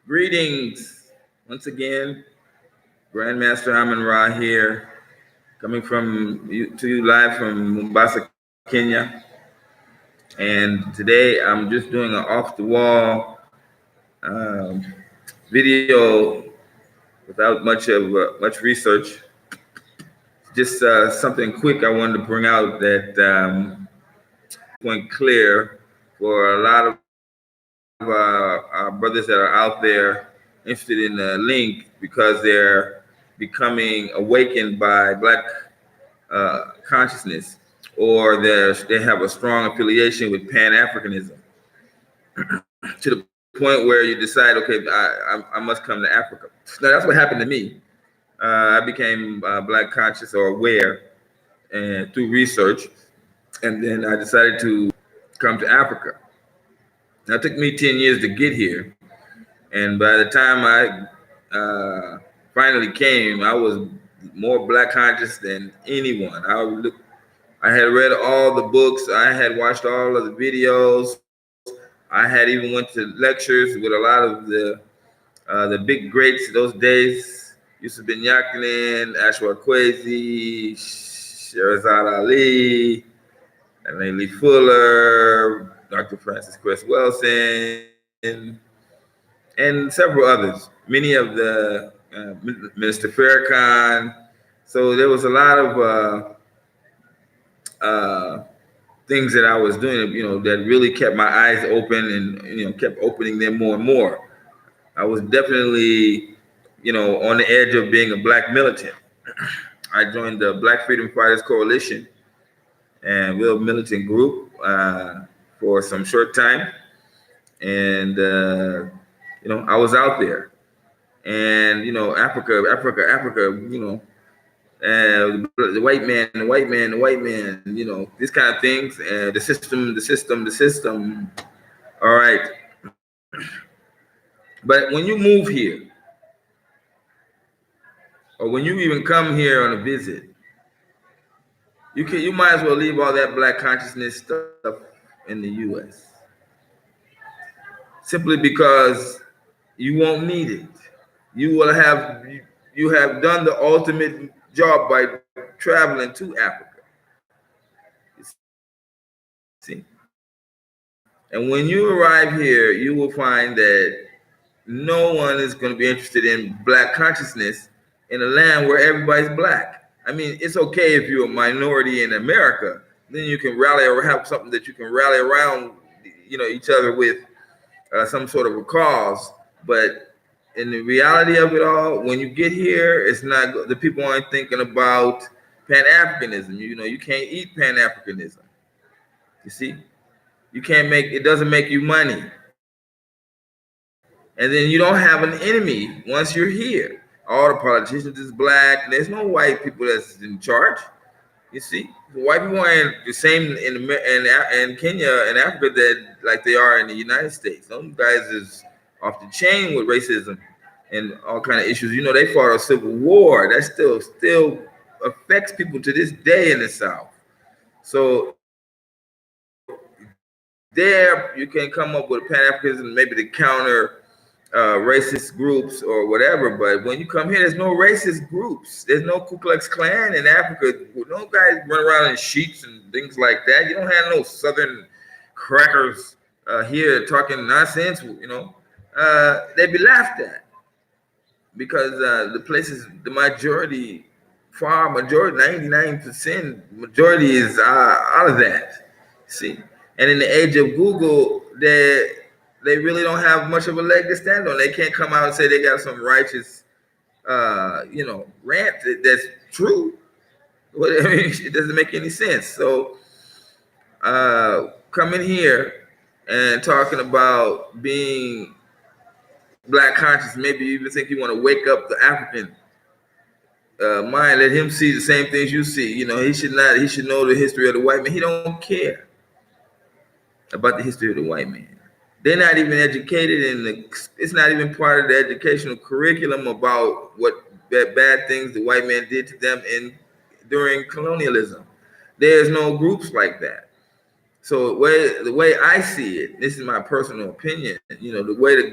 Greetings once again, Grandmaster Amin Ra here, coming to you live from Mombasa, Kenya. And today I'm just doing an off-the-wall video without much research. Just something quick I wanted to bring out that point clear for a lot of our brothers that are out there interested in the link because they're becoming awakened by Black consciousness, or they have a strong affiliation with Pan Africanism to the point where you decide, okay, I must come to Africa. Now, that's what happened to me. I became Black conscious or aware and through research, and then I decided to come to Africa. Now, it took me 10 years to get here, and by the time I finally came, I was more Black conscious than anyone. I had read all the books. I had watched all of the videos. I had even went to lectures with a lot of the big greats of those days. Yusuf bin Yakin, Ashwa Kwesi, Sherazad Ali, Lee Fuller, Dr. Francis Cress Wilson, and several others. Many of the Minister Farrakhan. So there was a lot of things that I was doing, that really kept my eyes open and, kept opening them more and more. I was definitely, on the edge of being a Black militant. I joined the Black Freedom Fighters Coalition, and we're a militant group for some short time. And, I was out there. And, Africa, the white man, these kind of things, and the system. All right. But when you move here, or when you even come here on a visit, you might as well leave all that Black consciousness stuff in the U.S. Simply because you won't need it. You have done the ultimate job by traveling to Africa. See? And when you arrive here, you will find that no one is going to be interested in Black consciousness in a land where everybody's Black. I mean, it's okay if you're a minority in America, then you can rally or have something that you can rally around, each other with some sort of a cause. But in the reality of it all, when you get here, it's not, the people aren't thinking about Pan Africanism. You can't eat Pan Africanism. You see, it doesn't make you money. And then you don't have an enemy once you're here. All the politicians is Black. And there's no white people that's in charge. You see, the white people aren't the same in Kenya and Africa that like they are in the United States. Those guys is off the chain with racism and all kind of issues. They fought a civil war that still affects people to this day in the South. So there you can come up with Pan-Africanism, maybe to counter racist groups or whatever, but when you come here, there's no racist groups. There's no Ku Klux Klan in Africa. No guys run around in sheets and things like that. You don't have no Southern crackers here talking nonsense. They'd be laughed at because the places, the majority, 99% majority is out of that. See, and in the age of Google, they really don't have much of a leg to stand on. They can't come out and say they got some righteous, rant that's true. It doesn't make any sense. So coming here and talking about being Black conscious, maybe you even think you want to wake up the African mind, let him see the same things you see. He should know the history of the white man. He don't care about the history of the white man. They're not even educated it's not even part of the educational curriculum about what bad things the white man did to them during colonialism. There's no groups like that. So the way I see it, this is my personal opinion, the way the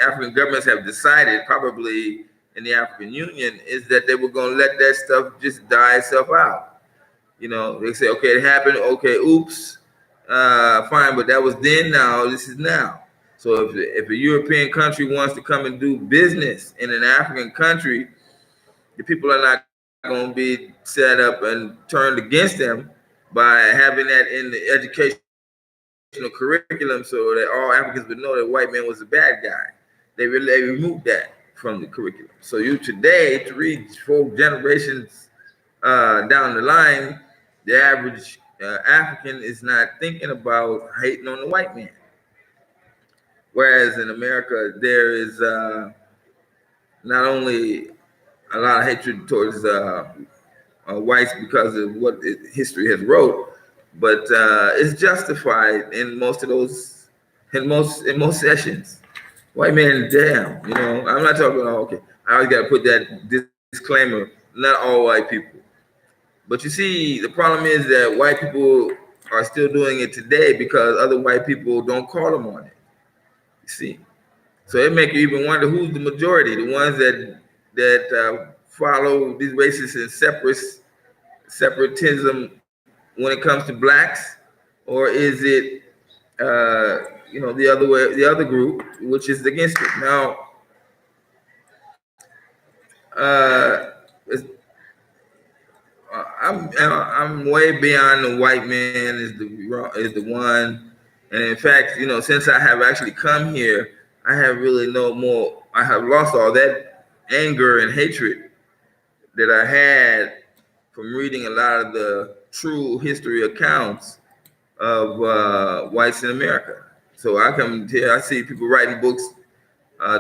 African governments have decided, probably in the African Union, is that they were going to let that stuff just die itself out. They say, okay, it happened. Okay, oops, fine, but that was then. Now this is now. So if a European country wants to come and do business in an African country, the people are not going to be set up and turned against them by having that in the educational curriculum, so that all Africans would know that white man was a bad guy. They removed that from the curriculum. So you today, to read 4 generations down the line, the average African is not thinking about hating on the white man. Whereas in America, there is not only a lot of hatred towards whites because of what history has wrote, but it's justified in most of those, in most sessions. White man, damn, I'm not talking about, okay, I always got to put that disclaimer, not all white people. But you see, the problem is that white people are still doing it today because other white people don't call them on it. You see? So it makes you even wonder who's the majority, the ones that follow these racist and separatism when it comes to blacks, or is it the other way, the other group, which is against it? Now, I'm way beyond the white man is the one, and in fact, since I have actually come here, I have really no more. I have lost all that anger and hatred that I had from reading a lot of the true history accounts of whites in America. So I come here, I see people writing books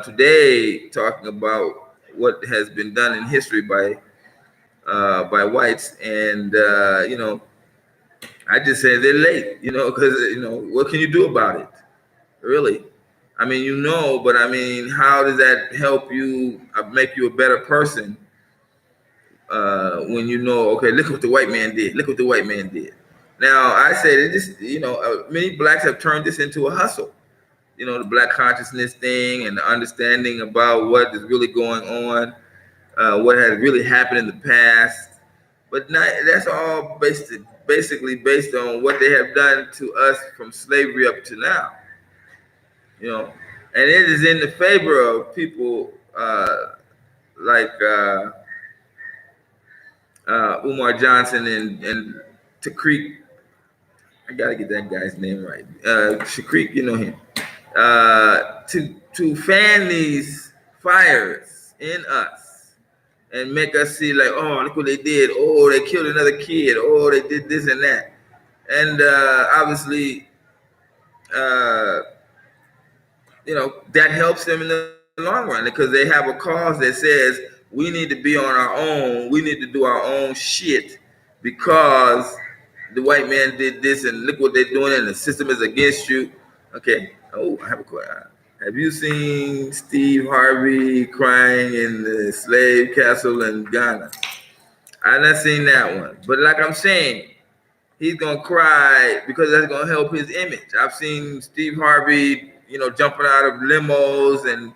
today talking about what has been done in history by whites, and I just say they're late, because what can you do about it, really? I mean, but I mean, how does that help you make you a better person when okay, look what the white man did. Look what the white man did. Now, I say that this, many blacks have turned this into a hustle. The black consciousness thing and the understanding about what is really going on, what has really happened in the past. But that's all basically based on what they have done to us from slavery up to now. And it is in the favor of people like Umar Johnson and Takreek. I gotta get that guy's name right. Shakreek, you know him. To fan these fires in us and make us see like, oh, look what they did. Oh, they killed another kid. Oh, they did this and that. And obviously, that helps them in the long run because they have a cause that says we need to be on our own. We need to do our own shit because the white man did this and look what they're doing and the system is against you. Okay. Oh, I have a question. Have you seen Steve Harvey crying in the slave castle in Ghana? I've not seen that one. But like I'm saying, he's going to cry because that's going to help his image. I've seen Steve Harvey, jumping out of limos and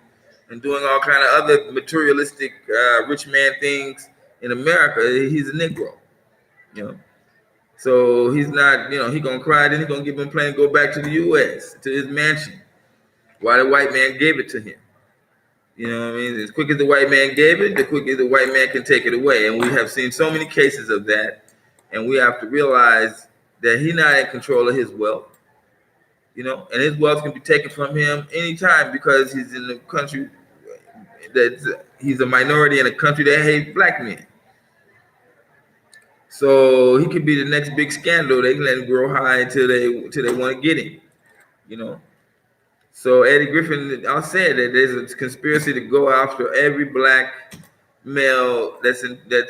doing all kind of other materialistic rich man things in America. He's a Negro, So he's not, he's going to cry, then he's going to give him a plane, go back to the U.S., to his mansion, while the white man gave it to him. You know what I mean? As quick as the white man gave it, the quicker the white man can take it away. And we have seen so many cases of that. And we have to realize that he's not in control of his wealth, and his wealth can be taken from him anytime because he's in a country he's a minority in a country that hates black men. So he could be the next big scandal. They can let him grow high until they want to get him, So Eddie Griffin, I said that there's a conspiracy to go after every black male that's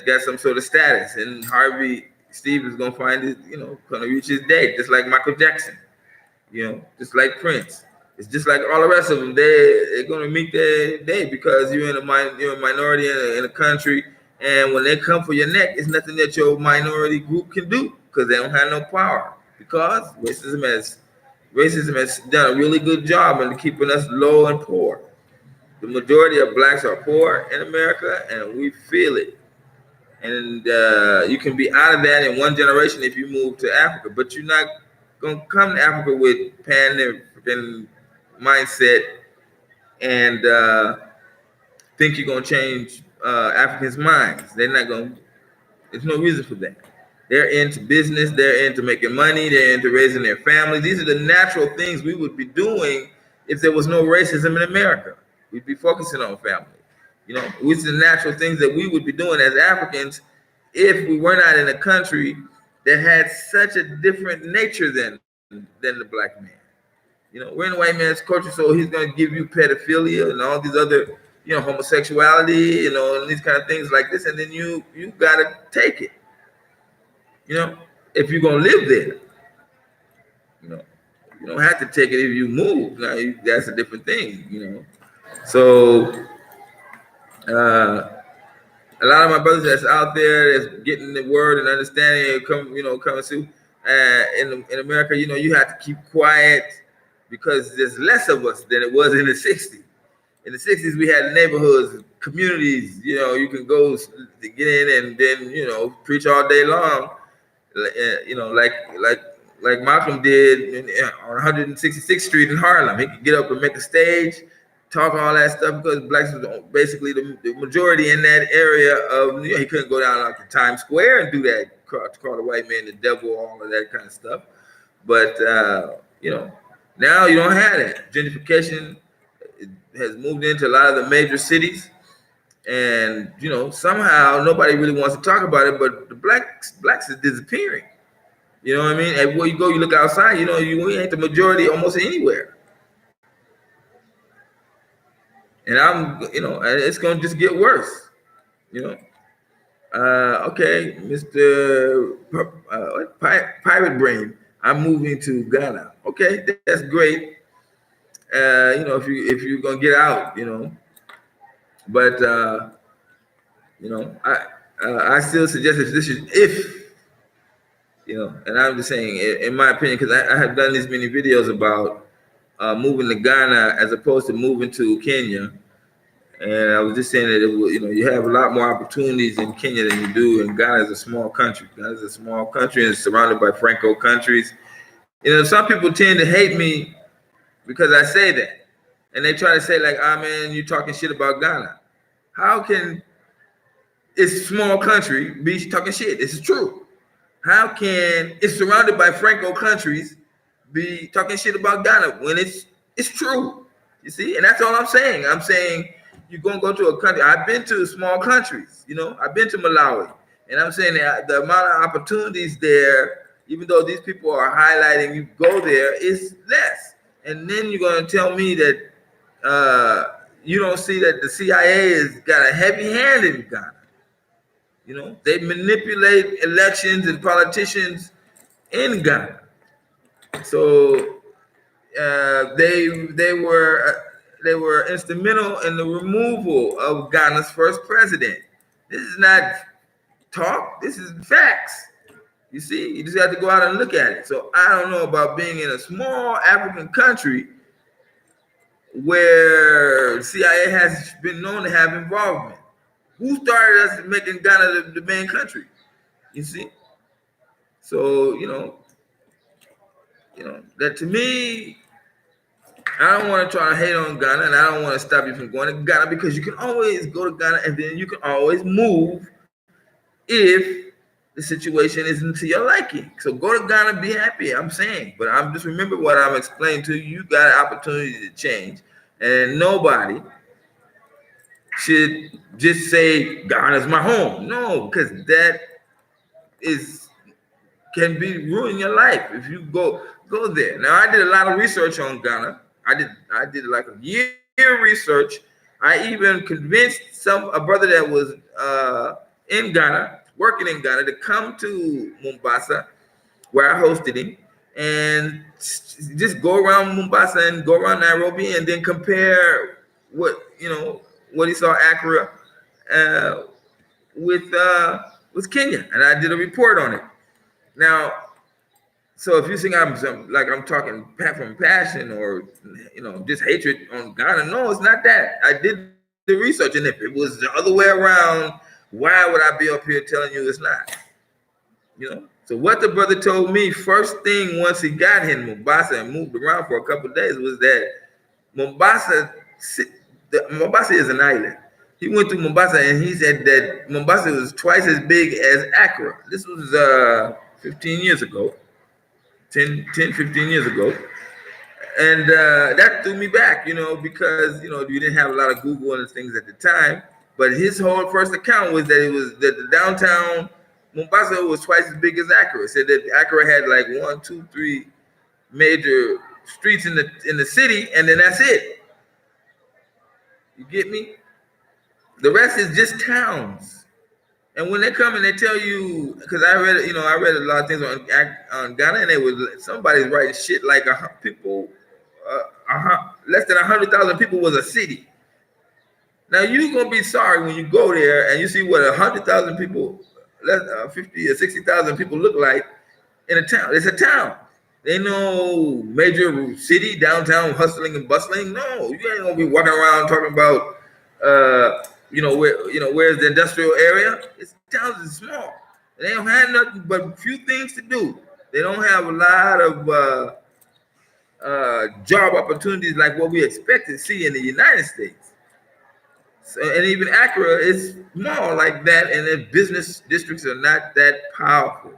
got some sort of status, and Harvey Steve is gonna find it, gonna reach his day, just like Michael Jackson, just like Prince. It's just like all the rest of them. They're gonna meet their day because you're a minority in a country, and when they come for your neck, it's nothing that your minority group can do because they don't have no power. because racism has done a really good job in keeping us low and poor. The majority of blacks are poor in America, and we feel it. And you can be out of that in one generation if you move to Africa, but you're not gonna come to Africa with Pan African mindset and think you're gonna change Africans' minds. They're not gonna. There's no reason for that. They're into business. They're into making money. They're into raising their families. These are the natural things we would be doing if there was no racism in America. We'd be focusing on family. You know, which is the natural things that we would be doing as Africans if we were not in a country that had such a different nature than the black man. You know, we're in a white man's culture, so he's going to give you pedophilia and all these other, you know, homosexuality, you know, and these kind of things like this, and then you got to take it. You know, if you're going to live there, you know, you don't have to take it if you move. Now, that's a different thing, you know. So, a lot of my brothers that's out there that's getting the word and understanding and coming to in America, you know, you have to keep quiet because there's less of us than it was in the 60s. In the 60s, we had neighborhoods, communities, you know, you can go to get in and then, you know, preach all day long, you know, like Malcolm did on 166th Street in Harlem. He could get up and make a stage, talk all that stuff because blacks was basically the majority in that area of, you know, he couldn't go down like to Times Square and do that, call the white man the devil, all of that kind of stuff. But, you know, now you don't have that. Gentrification has moved into a lot of the major cities. And, you know, somehow nobody really wants to talk about it, but the blacks is disappearing. You know what I mean? Everywhere you go, you look outside, you know, we ain't the majority almost anywhere. And you know, it's going to just get worse, you know. Okay, Mr. Pirate Brain, I'm moving to Ghana. Okay, that's great. You know, if you're going to get out, you know. But, you know, I still suggest if, you know, and I'm just saying, in my opinion, because I have done these many videos about moving to Ghana as opposed to moving to Kenya. And I was just saying that, you know, you have a lot more opportunities in Kenya than you do in Ghana. Is a small country. Ghana is a small country and it's surrounded by Franco countries. You know, some people tend to hate me because I say that. And they try to say like, man, you're talking shit about Ghana. How can it's a small country be talking shit? This is true. How can it's surrounded by Franco countries be talking shit about Ghana when it's true? You see? And that's all I'm saying. I'm saying you're going to go to a country. I've been to small countries, you know. I've been to Malawi. And I'm saying that the amount of opportunities there, even though these people are highlighting you go there, is less. And then you're going to tell me that you don't see that the CIA has got a heavy hand in Ghana. You know, they manipulate elections and politicians in Ghana. So they were instrumental in the removal of Ghana's first president. This is not talk. This is facts. You see, you just have to go out and look at it. So I don't know about being in a small African country where CIA has been known to have involvement. Who started us making Ghana the main country? You see? So, you know, that to me, I don't want to try to hate on Ghana, and I don't want to stop you from going to Ghana because you can always go to Ghana and then you can always move if the situation isn't to your liking. So go to Ghana, be happy, I'm saying. But I'm just remember what I'm explaining to you. You got an opportunity to change. And nobody should just say Ghana's my home. No, because that can be ruin your life if you go there. Now I did a lot of research on Ghana. I did like a year research. I even convinced a brother that was in Ghana, working in Ghana, to come to Mombasa, where I hosted him, and just go around Mombasa and go around Nairobi, and then compare what he saw Accra with Kenya, and I did a report on it. Now, So if you think I'm talking from passion or just hatred on Ghana, no, it's not that. I did the research, and if it was the other way around, why would I be up here telling you it's not? So what the brother told me first thing once he got here in Mombasa and moved around for a couple of days was that Mombasa is an island. He went to Mombasa and he said that Mombasa was twice as big as Accra. This was 15 years ago. 10, 15 years ago. And that threw me back, because, you didn't have a lot of Google and things at the time. But his whole first account was that the downtown Mombasa was twice as big as Accra. It said that Accra had like 1, 2, 3 major streets in the city, and then that's it. You get me? The rest is just towns. And when they come and they tell you, because I read a lot of things on Ghana, and somebody's writing shit like people, less than 100,000 people was a city. Now you're gonna be sorry when you go there and you see what 100,000 people, 50 or 60,000 people look like in a town. It's a town. They no major city downtown hustling and bustling. No, you ain't gonna be walking around talking about. Where's the industrial area? It's towns is small. They don't have nothing but a few things to do. They don't have a lot of job opportunities like what we expect to see in the United States. So, and even Accra is small like that, and the business districts are not that powerful.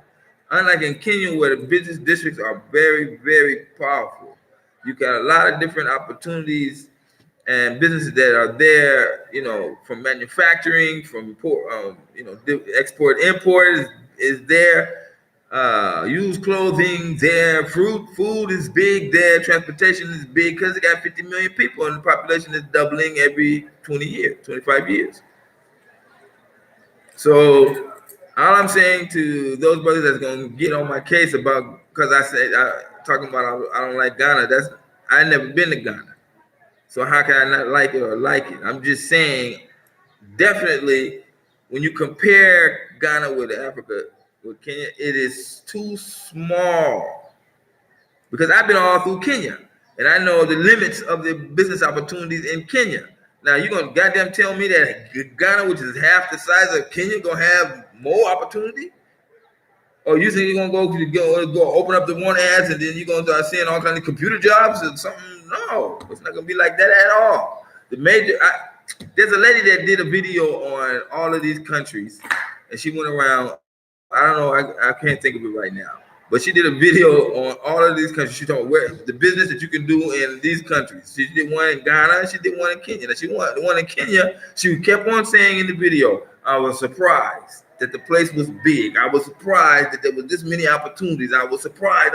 Unlike in Kenya, where the business districts are very, very powerful. You got a lot of different opportunities and businesses that are there, from manufacturing, from export, import is there, used clothing there, food is big there, transportation is big because it got 50 million people and the population is doubling every 20 years, 25 years. So all I'm saying to those brothers that's gonna get on my case about, because talking about I don't like Ghana, I never been to Ghana. So how can I not like it or like it? I'm just saying, definitely, when you compare Ghana with Africa, with Kenya, it is too small. Because I've been all through Kenya, and I know the limits of the business opportunities in Kenya. Now, you're going to goddamn tell me that Ghana, which is half the size of Kenya, going to have more opportunity? Or you think you're going to go open up the one ads and then you're going to start seeing all kinds of computer jobs and something? No, it's not going to be like that at all. There's a lady that did a video on all of these countries, and she went around. I don't know, I can't think of it right now, but she did a video on all of these countries. She talked where the business that you can do in these countries. She did one in Ghana, she did one in Kenya. Now, the one in Kenya, she kept on saying in the video, I was surprised that the place was big. I was surprised that there was this many opportunities. I was surprised.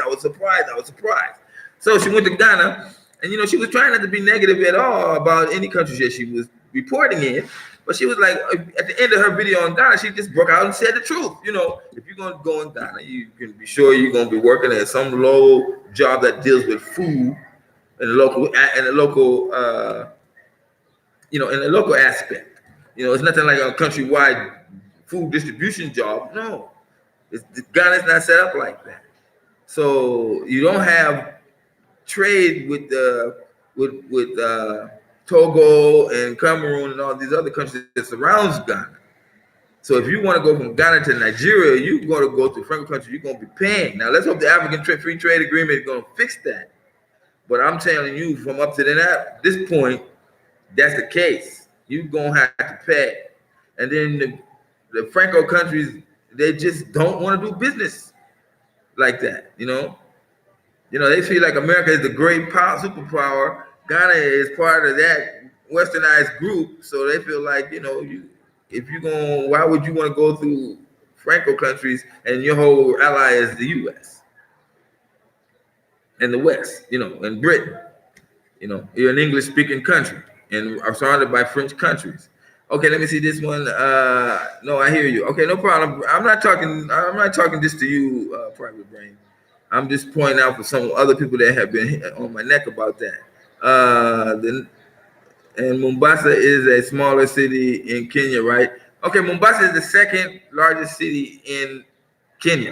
So she went to Ghana, and she was trying not to be negative at all about any countries that she was reporting in. But she was like, at the end of her video on Ghana, she just broke out and said the truth. If you're going to go in Ghana, you can be sure you're going to be working at some low job that deals with food in the local aspect. It's nothing like a countrywide food distribution job. No, Ghana's not set up like that. So you don't have trade with Togo and Cameroon and all these other countries that surrounds Ghana. So if you want to go from Ghana to Nigeria, you're going to go to Franco country, you're going to be paying. Now let's hope the African Free Trade Agreement is going to fix that. But I'm telling you, from up to this point, that's the case. You're going to have to pay. And then the Franco countries, they just don't want to do business like that, they feel like America is the great superpower. Ghana is part of that westernized group, so they feel like, why would you want to go through Franco countries and your whole ally is the U.S. and the West, and Britain. You're an English-speaking country and are surrounded by French countries. Okay, let me see this one. No, I hear you. Okay, no problem. I'm not talking just to you, Private Brain. I'm just pointing out for some other people that have been on my neck about that. And Mombasa is a smaller city in Kenya, right? Okay, Mombasa is the second largest city in Kenya.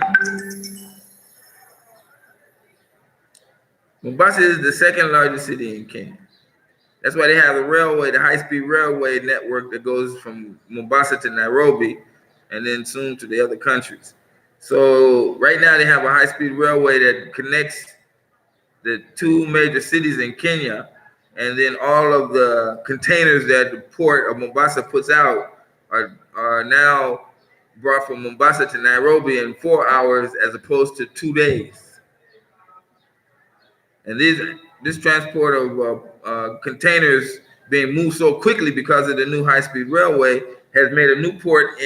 Mombasa is the second largest city in Kenya. That's why they have the railway, the high-speed railway network that goes from Mombasa to Nairobi, and then soon to the other countries. So right now they have a high-speed railway that connects the two major cities in Kenya, and then all of the containers that the port of Mombasa puts out are now brought from Mombasa to Nairobi in 4 hours as opposed to 2 days. And this transport of containers being moved so quickly because of the new high-speed railway has made a new port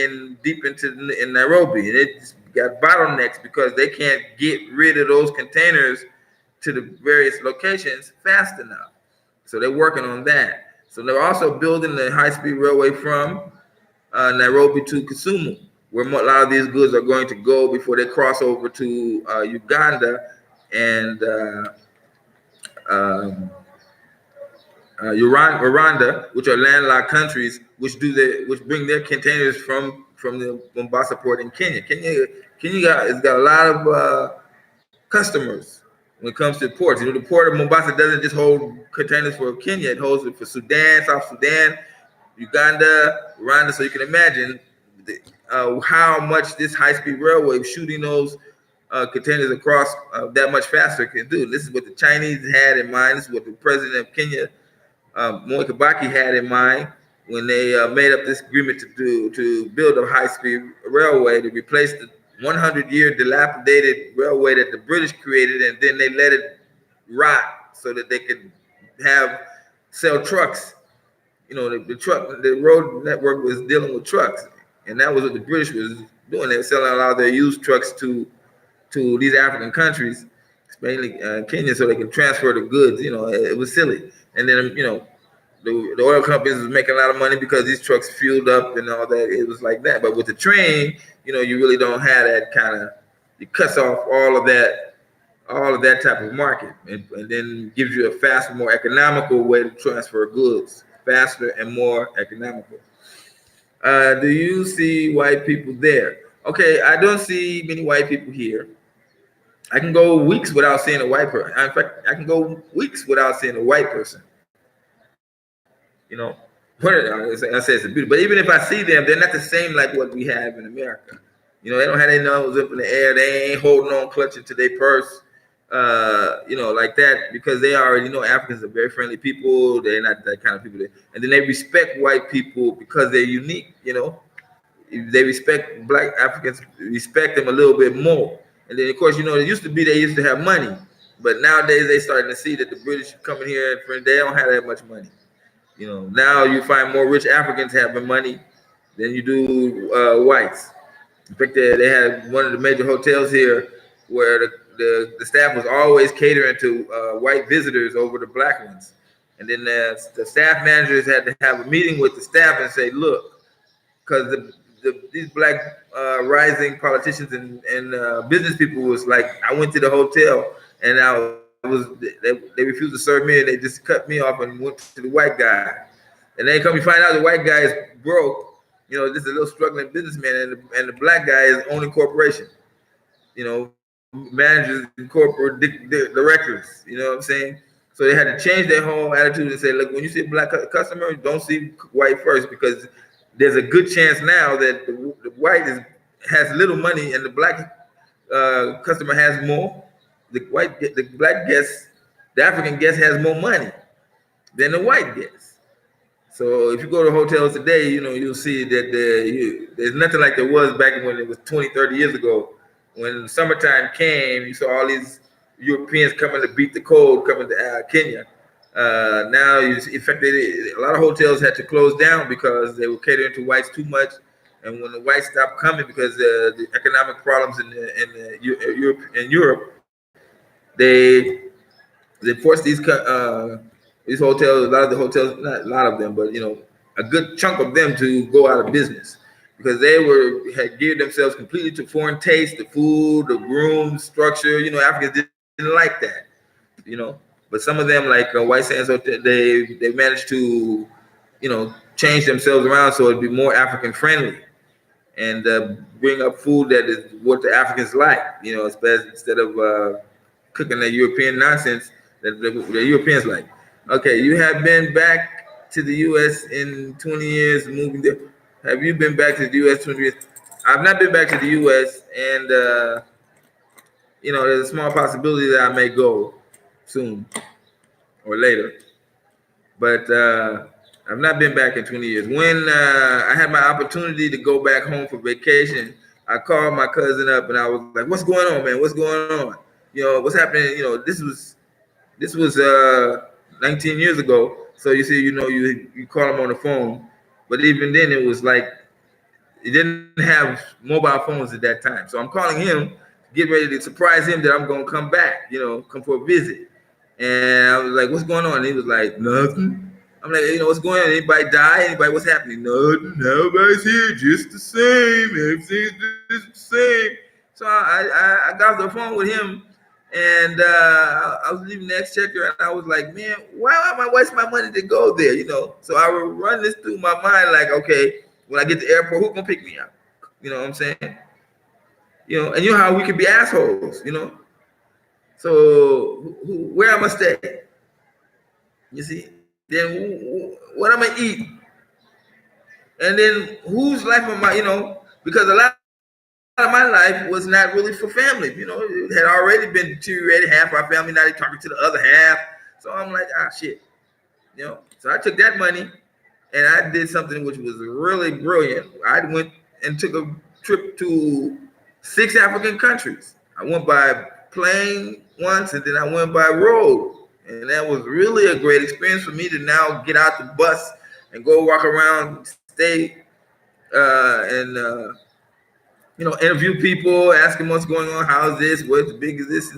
deep in Nairobi, and it's got bottlenecks because they can't get rid of those containers to the various locations fast enough. So they're working on that. So they're also building the high-speed railway from Nairobi to Kisumu, where a lot of these goods are going to go before they cross over to Uganda and um, Rwanda, which are landlocked countries, which bring their containers from the Mombasa port in Kenya. Kenya has got a lot of customers when it comes to ports. The port of Mombasa doesn't just hold containers for Kenya; it holds it for Sudan, South Sudan, Uganda, Rwanda. So you can imagine how much this high-speed railway shooting those containers across that much faster can do. This is what the Chinese had in mind. This is what the president of Kenya, Moi Kibaki, had in mind when they made up this agreement to build a high-speed railway to replace the 100-year dilapidated railway that the British created, and then they let it rot so that they could sell trucks. The road network was dealing with trucks, and that was what the British was doing. They were selling a lot of their used trucks to these African countries, mainly Kenya, so they could transfer the goods. It was silly. And then the oil companies was making a lot of money because these trucks fueled up and all that. It was like that. But with the train, you really don't have that kind of. It cuts off all of that type of market, and then gives you a faster, more economical way to transfer goods, faster and more economical. Do you see white people there? Okay, I don't see many white people here. I can go weeks without seeing a white person. In fact, I can go weeks without seeing a white person. I say it's a beauty. But even if I see them, they're not the same like what we have in America. They don't have their nose up in the air. They ain't holding on, clutching to their purse, like that, because they already know Africans are very friendly people. They're not that kind of people. And then they respect white people because they're unique. They respect black Africans, respect them a little bit more. And then, of course, it used to be they used to have money, but nowadays they starting to see that the British coming here and they don't have that much money. Now you find more rich Africans having money than you do whites. In fact, they had one of the major hotels here where the staff was always catering to white visitors over the black ones. And then the staff managers had to have a meeting with the staff and say, look, because these black rising politicians and business people was like, I went to the hotel and they refused to serve me, and they just cut me off and went to the white guy. And then come to find out the white guy is broke, just a little struggling businessman, and the black guy is owning corporation, managers and corporate directors, you know what I'm saying? So they had to change their whole attitude and say, look, when you see a black customer, don't see white first, because there's a good chance now that the white has little money and the black customer has more. The black guest, the African guest has more money than the white guest. So if you go to hotels today, you'll see that there's nothing like there was back when it was 20, 30 years ago. When summertime came, you saw all these Europeans coming to beat the cold, coming to Kenya. Now, in fact, a lot of hotels had to close down because they were catering to whites too much. And when the whites stopped coming because the economic problems in Europe, they forced these hotels, a lot of the hotels, not a lot of them, but a good chunk of them, to go out of business because they had geared themselves completely to foreign taste, the food, the rooms, structure. Africans didn't like that, But some of them, like White Sands Hotel, they managed to, change themselves around so it'd be more African friendly, and bring up food that is what the Africans like, instead of cooking that European nonsense. that the Europeans like. Okay, you have been back to the U.S. in 20 years, moving there. Have you been back to the U.S. 20 years? I've not been back to the U.S. and there's a small possibility that I may go soon or later, but I've not been back in 20 years. When I had my opportunity to go back home for vacation, I called my cousin up and I was like, "What's going on, man? What's going on? What's happening? This was 19 years ago. So you see, you call him on the phone, but even then it was like he didn't have mobile phones at that time. So I'm calling him, getting ready to surprise him that I'm gonna come back, come for a visit. And I was like, "What's going on?" And he was like, "Nothing." I'm like, "What's going on? Anybody die? Anybody? What's happening?" "Nothing. Everybody's here, just the same. Everything's just the same." So I got off the phone with him, and I was leaving the exchequer, and I was like, "Man, why am I wasting my money to go there?" So I would run this through my mind, like, okay, when I get to the airport, who's gonna pick me up? You know what I'm saying? And you know how we could be assholes, So where am I stay? You see? Then what am I eat? And then whose life am I? Because a lot of my life was not really for family. It had already been deteriorated. Half our family now they talking to the other half. So I'm like, shit. So I took that money and I did something which was really brilliant. I went and took a trip to 6 African countries. I went by plane once and then I went by road. And that was really a great experience for me to now get out the bus and go walk around, stay, and interview people, ask them what's going on, how's this, what's big is this,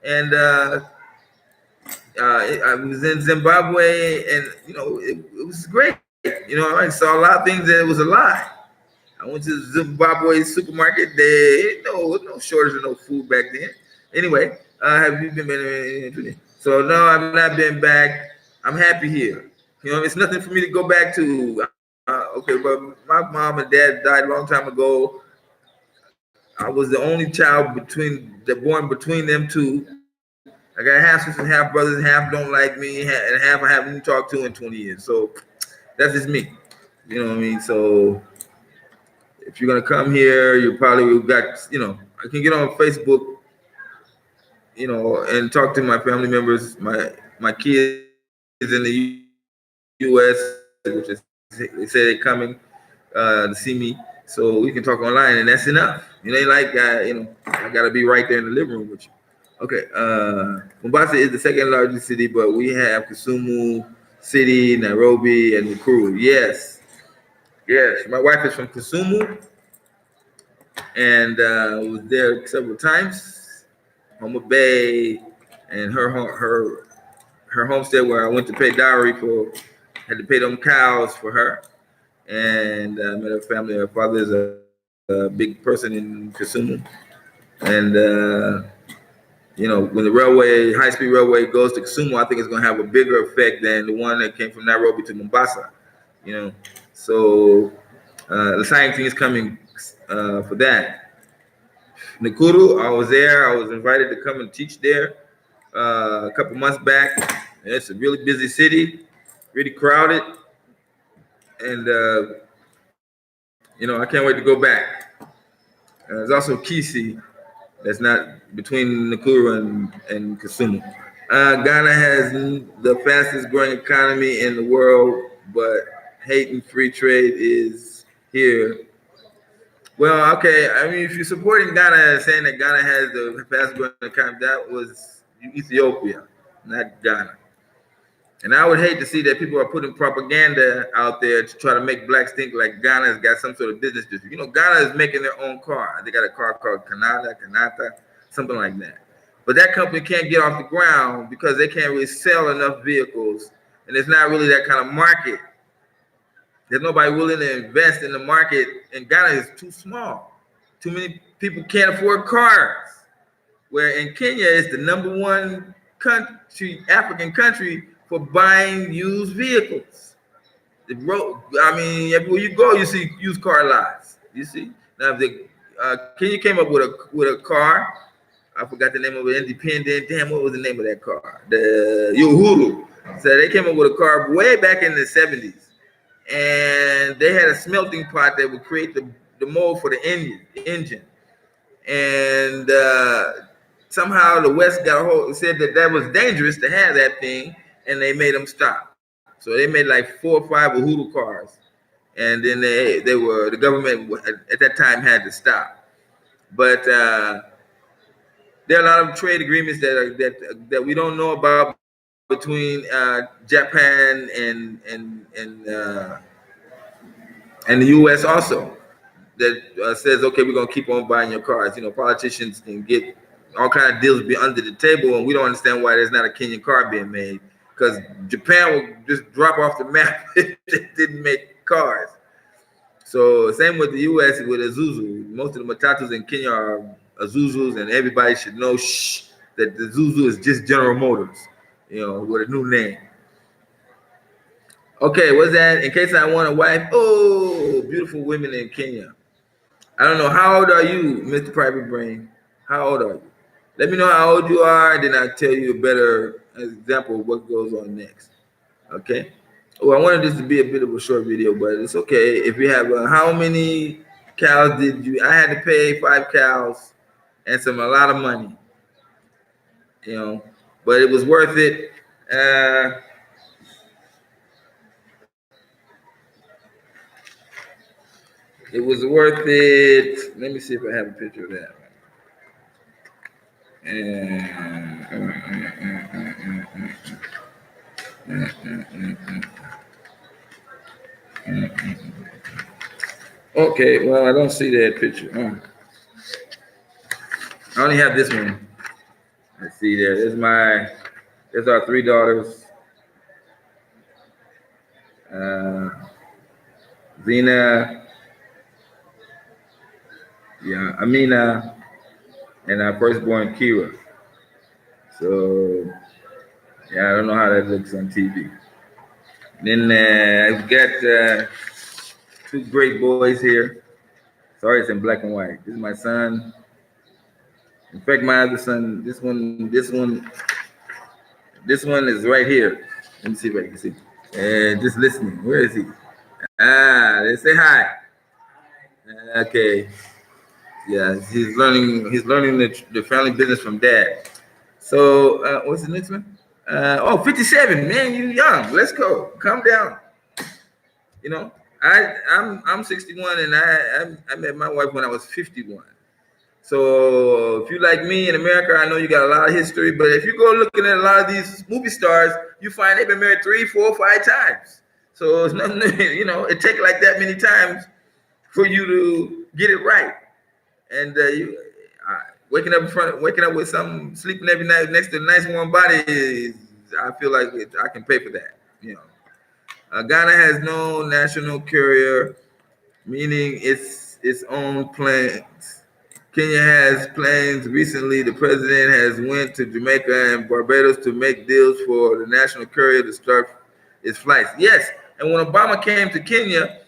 and I was in Zimbabwe, and it was great. I saw a lot of things that it was a lie. I went to the Zimbabwe supermarket. There was no shortage of no food back then. Anyway, have you been? So no, I've not been back. I'm happy here. It's nothing for me to go back to. Okay, but my mom and dad died a long time ago. I was the only child born between them two. I got half sisters, half brothers, half don't like me, and half I haven't talked to in 20 years. So that's just me. You know what I mean? So if you're gonna come here, you probably got, I can get on Facebook, and talk to my family members, my kids in the U.S., which is they say they're coming to see me, so we can talk online, and that's enough. It ain't like I gotta be right there in the living room with you. Okay, Mombasa is the second largest city, but we have Kisumu City, Nairobi, and Nakuru. Yes, my wife is from Kisumu, and was there several times. Homa Bay, and her homestead where I went to pay dowry for, had to pay them cows for her, and met her family. Her father is a big person in Kisumu, and when the high-speed railway goes to Kisumu, I think it's going to have a bigger effect than the one that came from Nairobi to Mombasa. So the exciting thing is coming for that. Nakuru, I was there. I was invited to come and teach there a couple months back. It's a really busy city, really crowded, and I can't wait to go back. There's also Kisi, that's not between Nakuru and Kisumu. Ghana has the fastest growing economy in the world, but hating free trade is here. Well, okay. I mean, if you're supporting Ghana, saying that Ghana has the fastest growing economy, that was Ethiopia, not Ghana. And I would hate to see that people are putting propaganda out there to try to make blacks think like Ghana's got some sort of business district. Ghana is making their own car. They got a car called Kanata, something like that. But that company can't get off the ground because they can't really sell enough vehicles, and it's not really that kind of market. There's nobody willing to invest in the market, and Ghana is too small. Too many people can't afford cars. Where in Kenya, it's the number one African country for buying used vehicles. Everywhere you go, you see used car lots. You see now, Kenya came up with a car I forgot the name of it. Independent. Damn, what was the name of that car? The Uhuru. So they came up with a car way back in the 70s, and they had a smelting pot that would create the mold for the engine. And somehow the West got a hold, said that was dangerous to have that thing, and they made them stop. So they made like 4 or 5 Uhuru cars, and then they were, the government at that time had to stop. But there are a lot of trade agreements that we don't know about between Japan and the U.S. also, that says, okay, we're gonna keep on buying your cars. You know, politicians can get all kind of deals be under the table, and we don't understand why there's not a Kenyan car being made, because Japan will just drop off the map if they didn't make cars. So same with the U.S. with Isuzu. Most of the Matatus in Kenya are Isuzus, and everybody should know that the Isuzu is just General Motors, you know, with a new name. Okay, what's that? In case I want a wife. Oh, beautiful women in Kenya. I don't know. How old are you, Mr. Private Brain? How old are you? Let me know how old you are, then I'll tell you a better example of what goes on next. Okay? Well, I wanted this to be a bit of a short video, but it's okay. If you have how many cows did you? I had to pay 5 cows and a lot of money, you know, but it was worth it. It was worth it. Let me see if I have a picture of that. Okay, well, I don't see that picture. I only have this one. Let's see there. There's our 3 daughters. Zena, yeah, Amina, and our firstborn Kira. So, yeah, I don't know how that looks on TV. Then I've got 2 great boys here. Sorry, it's in black and white. This is my son. In fact, my other son, this one is right here. Let me see if I can see. And just listening. Where is he? Let's say hi. Okay. Yeah, he's learning the family business from dad. So what's the next one? 57. Man, you young. Let's go. Calm down. You know, I'm 61, and I met my wife when I was 51. So if you like me in America, I know you got a lot of history, but if you go looking at a lot of these movie stars, you find they've been married 3, 4, 5 times. So it's nothing, you know, it takes like that many times for you to get it right. And waking up with some sleeping every night next to a nice warm body, I feel like I can pay for that. You know, Ghana has no national carrier, meaning its own planes. Kenya has planes. Recently, the president has went to Jamaica and Barbados to make deals for the national carrier to start its flights. Yes, and when Obama came to Kenya,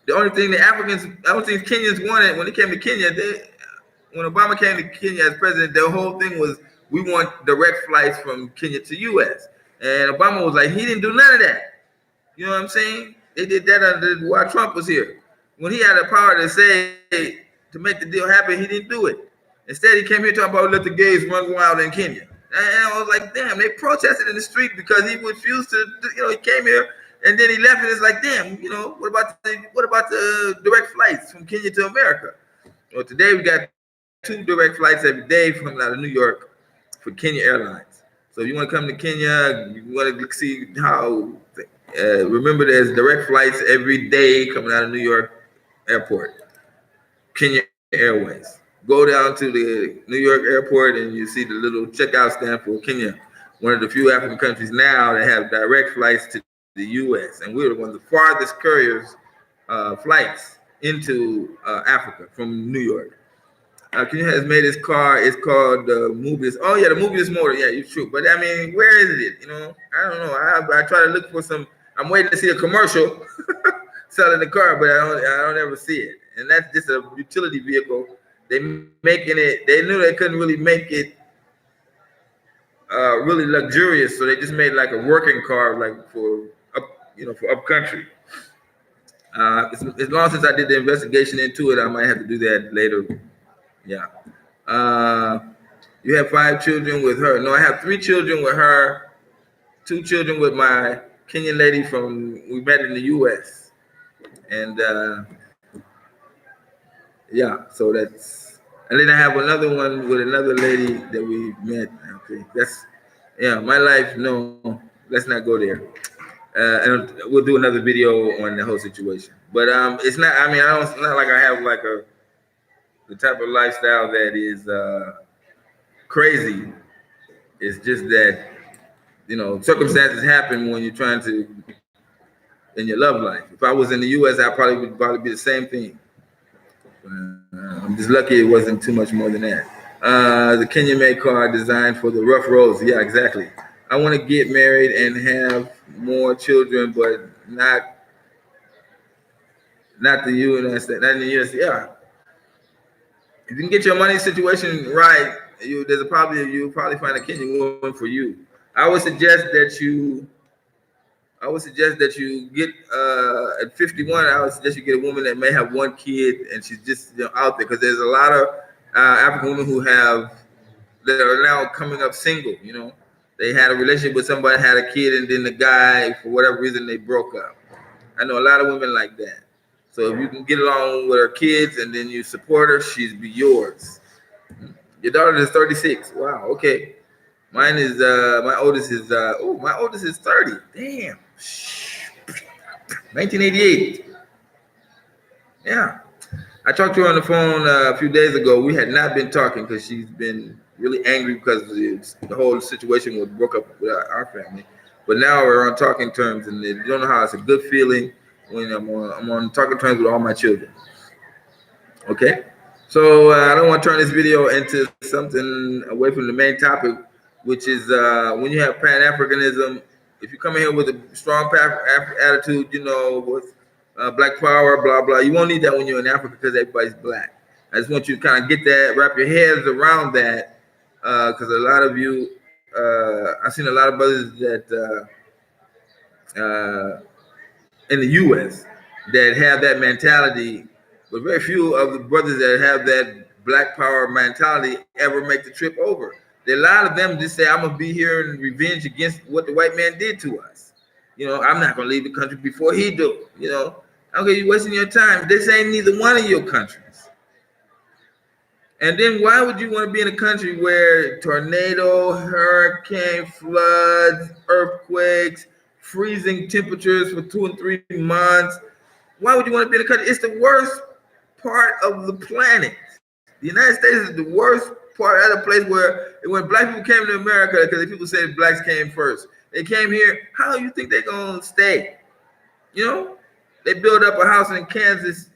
the only thing Kenyans wanted when he came to Kenya, when Obama came to Kenya as president, the whole thing was we want direct flights from Kenya to U.S. And Obama was like, he didn't do none of that. You know what I'm saying? They did that while Trump was here. When he had the power to say, to make the deal happen, he didn't do it. Instead, he came here talking about let the gays run wild in Kenya. And I was like, damn, they protested in the street because he refused to, you know, he came here and then he left, and it's like, damn, you know, what about the direct flights from Kenya to America? Well, today we got 2 direct flights every day from out of New York for Kenya Airlines. So if you want to come to Kenya, you want to see how, remember there's direct flights every day coming out of New York Airport, Kenya Airways. Go down to the New York airport and you see the little checkout stand for Kenya, one of the few African countries now that have direct flights to the U.S. And we're one of the farthest couriers flights into Africa from New York. Kenya has made this car. It's called the Mobius. Oh yeah, the Mobius motor. Yeah, you're true. But I mean, where is it? You know, I don't know. I try to look for some. I'm waiting to see a commercial selling the car, but I don't ever see it. And that's just a utility vehicle they making it. They knew they couldn't really make it really luxurious, so they just made like a working car, like for up, for up country. As long since I did the investigation into it, I might have to do that later. Yeah. You have 5 children with her. No, I have 3 children with her, 2 children with my Kenyan lady we met in the U.S. And yeah, so and then I have another one with another lady that we met. Okay, my life. No, let's not go there. And we'll do another video on the whole situation. But it's not. I mean, it's not like I have like the type of lifestyle that is crazy. It's just that circumstances happen when you're trying to in your love life. If I was in the U.S., I would probably be the same thing. I'm just lucky it wasn't too much more than that. The Kenyan made car designed for the rough roads. Yeah, exactly. I want to get married and have more children, but not the U.S. Not in the U.S. Yeah. If you can get your money situation right, you'll probably find a Kenyan woman for you. I would suggest that you get at 51. I would suggest you get a woman that may have 1 kid and she's just out there, because there's a lot of African women that are now coming up single. They had a relationship with somebody, had a kid, and then the guy, for whatever reason, they broke up. I know a lot of women like that. So if you can get along with her kids and then you support her, she's be yours. Your daughter is 36. Wow. Okay. Mine is my oldest is 30. Damn. 1988. Yeah. I talked to her on the phone a few days ago. We had not been talking because she's been really angry because the whole situation broke up with our family. But now we're on talking terms, and you don't know how it's a good feeling when I'm on talking terms with all my children. Okay? So I don't want to turn this video into something away from the main topic, which is when you have Pan Africanism. If you come in here with a strong attitude, with black power, blah blah, you won't need that when you're in Africa because everybody's black. I just want you to kind of get that, wrap your heads around that, because a lot of you, I've seen a lot of brothers that in the U.S. that have that mentality, but very few of the brothers that have that black power mentality ever make the trip over. A lot of them just say, I'm gonna be here in revenge against what the white man did to us. I'm not gonna leave the country before he do. Okay, you're wasting your time. This ain't neither one of your countries. And then why would you want to be in a country where tornado, hurricane, floods, earthquakes, freezing temperatures for 2 and 3 months? Why would you want to be in a country? It's the worst part of the planet. The United States is the worst part of the place where when black people came to America, because people say blacks came first, they came here. How do you think they're gonna stay? They built up a house in Kansas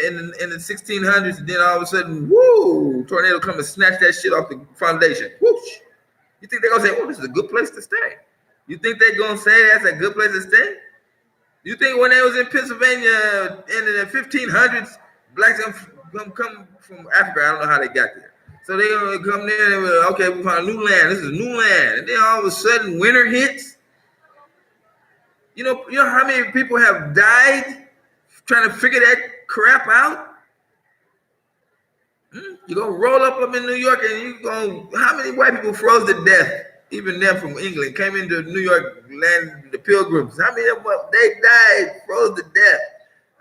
in the 1600s, and then all of a sudden, whoo, tornado come and snatch that shit off the foundation. Whoosh. You think they're gonna say, "Oh, this is a good place to stay"? You think they're gonna say that's a good place to stay? You think when they was in Pennsylvania in the 1500s, blacks come from Africa? I don't know how they got there. So they gonna come there and like, okay, we found new land. This is new land, and then all of a sudden, winter hits. You know how many people have died trying to figure that crap out? You're gonna roll up in New York, and how many white people froze to death? Even them from England came into New York, land the Pilgrims. How many of them they died, froze to death?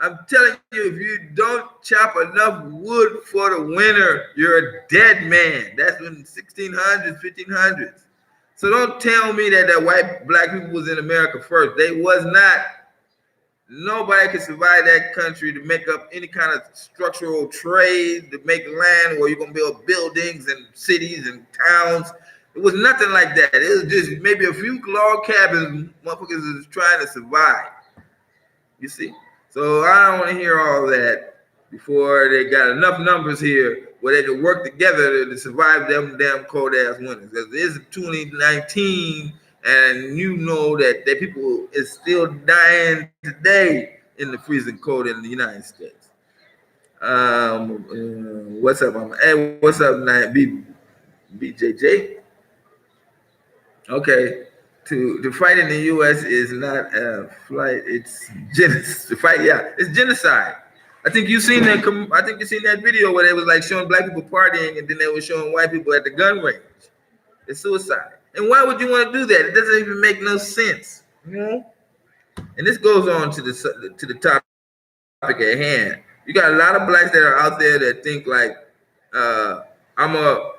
I'm telling you, if you don't chop enough wood for the winter, you're a dead man. That's in 1600s, 1500s. So don't tell me that black people was in America first. They was not. Nobody could survive that country to make up any kind of structural trade, to make land where you're going to build buildings and cities and towns. It was nothing like that. It was just maybe a few log cabins motherfuckers is trying to survive. You see? So I don't want to hear all that before they got enough numbers here where they could work together to survive them damn cold ass winters. Because it's 2019, and that people is still dying today in the freezing cold in the United States. What's up, mama? Hey, what's up, BJJ? Okay. To fight in the U.S. is not a flight. It's genocide. To fight, yeah, it's genocide. I think you've seen that. I think you've seen that video where they was like showing black people partying, and then they were showing white people at the gun range. It's suicide. And why would you want to do that? It doesn't even make no sense. And this goes on to the topic at hand. You got a lot of blacks that are out there that think like, I'm a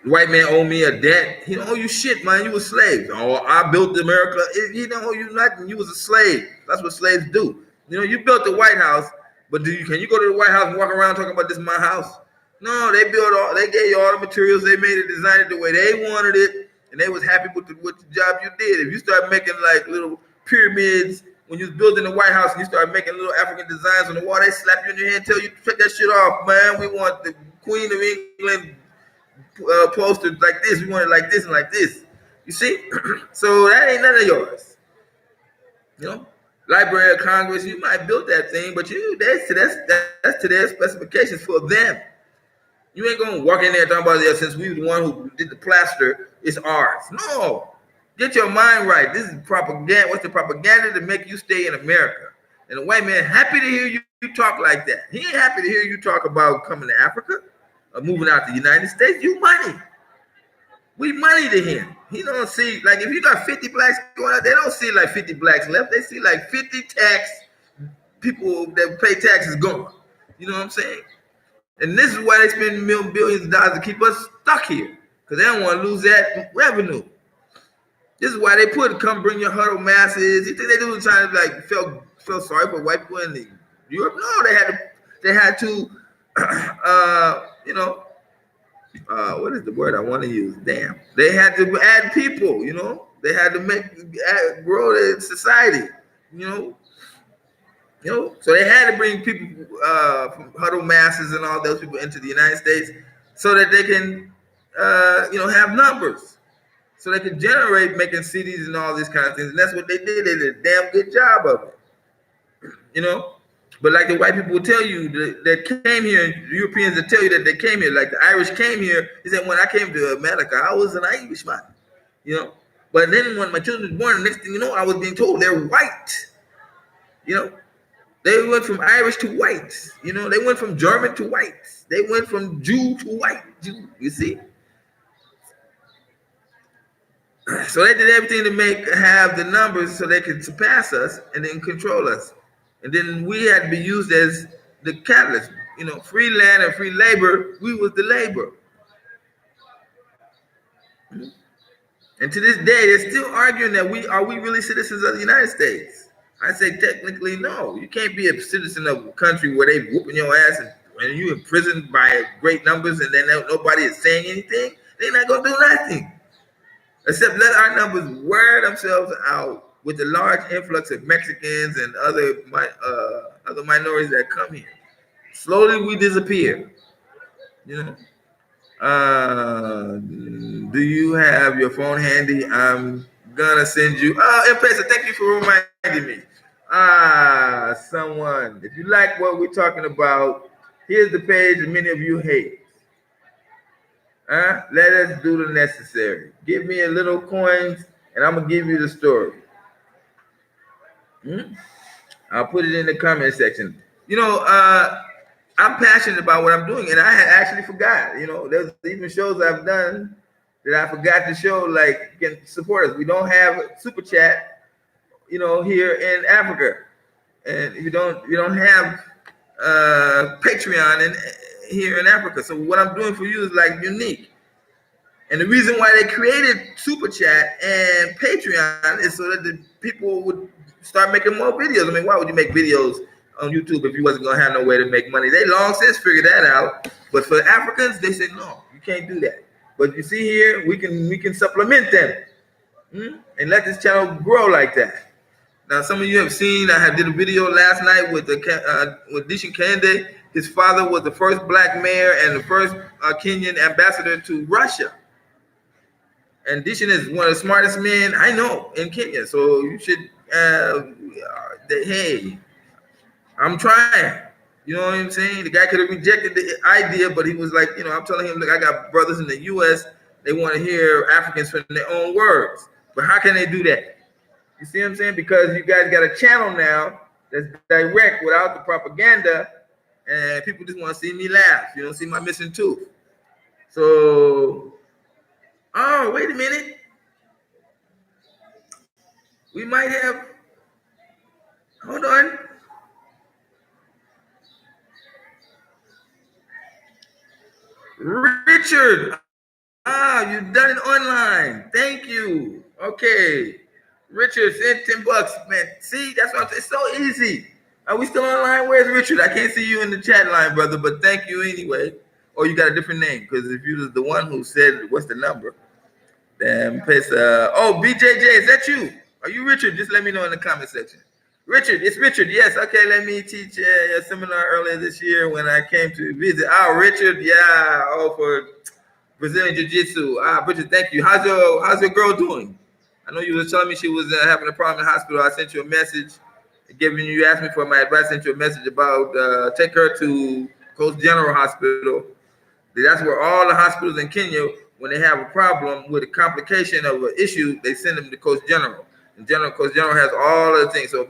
white man owe me a debt. He don't owe you shit, man. You was slaves. Oh, I built America. He don't owe you nothing. You was a slave. That's what slaves do. You built the White House, but can you go to the White House and walk around talking about this is my house? No, they gave you all the materials. They made it, designed it the way they wanted it, and they was happy with the job you did. If you start making like little pyramids when you was building the White House and you start making little African designs on the wall, they slap you in your hand and tell you to take that shit off, man. We want the Queen of England posted like this. We want it like this and like this. You see? So that ain't none of yours. Library of Congress, you might build that thing, but that's to their specifications for them. You ain't gonna walk in there talking about it since we were the one who did the plaster, it's ours. No. Get your mind right. This is propaganda. What's the propaganda to make you stay in America? And the white man happy to hear you talk like that. He ain't happy to hear you talk about coming to Africa. Moving out to the United States, you money. We money to him. He don't see, like, if you got 50 blacks going out, they don't see like 50 blacks left. They see like 50 tax people that pay taxes gone. You know what I'm saying? And this is why they spend billions of dollars to keep us stuck here, because they don't want to lose that revenue. This is why they come bring your huddle masses. You think they do trying to like feel sorry for white people in Europe? No, they had to what is the word I want to use? Damn. They had to add people, They had to grow the society, So they had to bring people from huddle masses and all those people into the United States so that they can, have numbers. So they could generate making cities and all these kind of things. And that's what they did. They did a damn good job of it, But like the white people will tell you that came here, Europeans will tell you that they came here, like the Irish came here. He said, when I came to America, I was an Irishman, But then when my children were born, the next thing you know, I was being told they're white, They went from Irish to white, They went from German to white. They went from Jew to white Jew, you see. So they did everything to have the numbers so they could surpass us and then control us. And then we had to be used as the catalyst. Free land and free labor, we was the labor. And to this day, they're still arguing that we really citizens of the United States. I say technically no. You can't be a citizen of a country where they whooping your ass and you imprisoned by great numbers and then nobody is saying anything. They're not gonna do nothing. Except let our numbers wear themselves out with the large influx of Mexicans and other minorities that come here. Slowly we disappear. Do you have your phone handy? I'm gonna send you. M-Pesa, thank you for reminding me. Someone, if you like what we're talking about, here's the page that many of you hate. Let us do the necessary. Give me a little coins, and I'm gonna give you the story. I'll put it in the comment section. I'm passionate about what I'm doing, and I had actually forgot. There's even shows I've done that I forgot to show. Like, you can support us. We don't have super chat, here in Africa, and we don't have Patreon here in Africa. So what I'm doing for you is like unique. And the reason why they created Super Chat and Patreon is so that the people would start making more videos. I mean, why would you make videos on YouTube if you wasn't gonna have no way to make money? They long since figured that out. But for Africans, they said no, you can't do that. But you see here, we can supplement them and let this channel grow like that. Now, some of you have seen I did a video last night with Dishin Kende. His father was the first black mayor and the first Kenyan ambassador to Russia. And Dishin is one of the smartest men I know in Kenya. So you should, hey, I'm trying. You know what I'm saying? The guy could have rejected the idea, but he was like, I'm telling him, look, I got brothers in the U.S. They want to hear Africans from their own words. But how can they do that? You see what I'm saying? Because you guys got a channel now that's direct without the propaganda, and people just want to see me laugh. You don't see my missing tooth. So, oh, wait a minute. We might have, hold on. Richard, you've done it online. Thank you. Okay. Richard sent $10, man. See, that's what I'm saying. It's so easy. Are we still online? Where's Richard? I can't see you in the chat line, brother, but thank you anyway. Or you got a different name, because if you was the one who said what's the number, then press BJJ, is that you? Are you Richard? Just let me know in the comment section. Richard, it's Richard. Yes, okay. Let me teach a seminar earlier this year when I came to visit. Richard, yeah. For Brazilian Jiu-Jitsu. Richard, thank you. How's your girl doing? I know you were telling me she was having a problem in the hospital. I sent you a message, you asked me for my advice. I sent you a message about take her to Coast General Hospital. That's where all the hospitals in Kenya, when they have a problem with a complication of an issue, they send them to Coast General. And Coast General has all of the things. So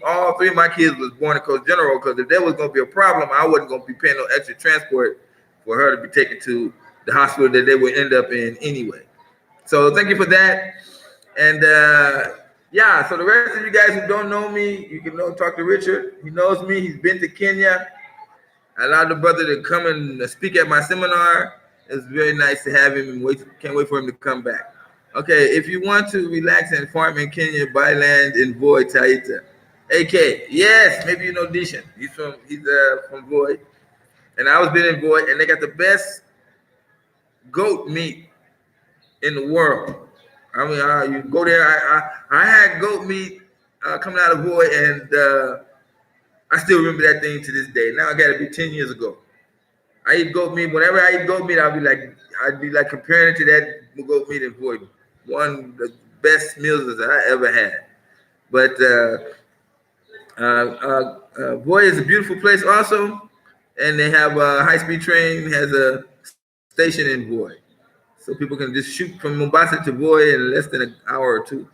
all three of my kids was born in Coast General, because if there was going to be a problem, I wasn't going to be paying no extra transport for her to be taken to the hospital that they would end up in anyway. So thank you for that. And so the rest of you guys who don't know me, you can talk to Richard. He knows me. He's been to Kenya. I allowed the brother to come and speak at my seminar. It's very nice to have him, and can't wait for him to come back. Okay, if you want to relax and farm in Kenya, buy land in Voi, Taita. AK, yes, maybe you know Dishan. He's from Voi. And I was been in Voi, and they got the best goat meat in the world. I mean, you go there. I had goat meat coming out of Voi, and I still remember that thing to this day. Now I got to be 10 years ago. I eat goat meat. Whenever I eat goat meat, I'd be like comparing it to that goat meat in Voi. One of the best meals that I ever had. But Voi is a beautiful place also, and they have a high-speed train. Has a station in Voi, so people can just shoot from Mombasa to Voi in less than an hour or two.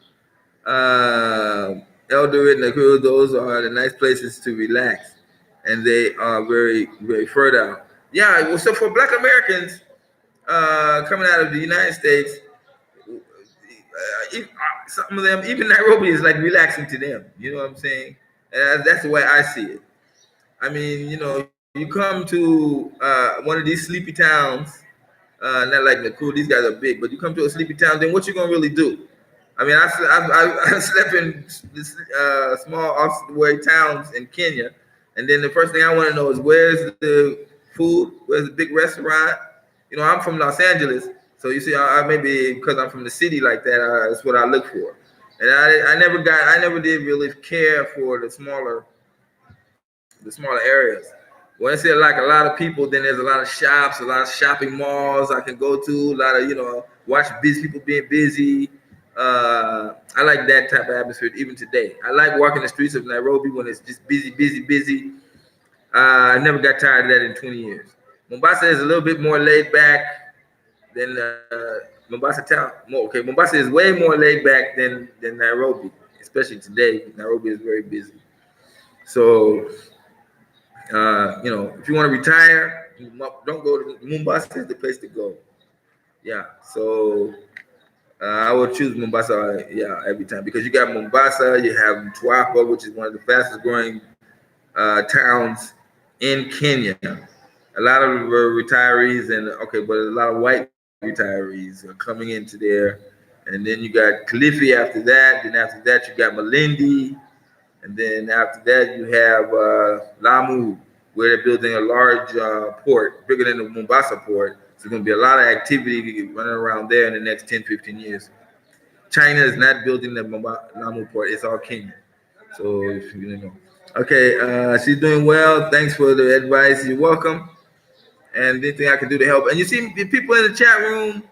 Eldoret and Nakuru, those are the nice places to relax, and they are very, very fertile. Yeah, well, so for Black Americans coming out of the United States, some of them, even Nairobi is like relaxing to them. You know what I'm saying? And that's the way I see it. I mean, you come to one of these sleepy towns, not like Nakuru, these guys are big, but you come to a sleepy town, then what you gonna really do? I mean, I slept in this, small off-the-way towns in Kenya, and then the first thing I want to know is where's the food, where's the big restaurant? I'm from Los Angeles, so you see, I maybe because I'm from the city like that, that's what I look for. And I never did really care for the smaller areas. When I say like a lot of people, then there's a lot of shops, a lot of shopping malls I can go to, a lot of, watch busy people being busy. I like that type of atmosphere even today. I like walking the streets of Nairobi when it's just busy, busy, busy. I never got tired of that in 20 years. Mombasa is a little bit more laid back than Mombasa town. Okay, Mombasa is way more laid back than Nairobi, especially today. Nairobi is very busy. So, if you want to retire, don't go to Mombasa. Is the place to go. Yeah. So I would choose Mombasa, every time, because you got Mombasa, you have Mtwapa, which is one of the fastest growing towns in Kenya. A lot of retirees but a lot of white retirees are coming into there. And then you got Kilifi after that. Then after that, you got Malindi. And then after that, you have Lamu, where they're building a large port, bigger than the Mombasa port. So there's going to be a lot of activity running around there in the next 10, 15 years. China is not building the Lamu port. It's all Kenya. So if you know. Okay, she's doing well. Thanks for the advice. You're welcome. And anything I can do to help. And you see the people in the chat room,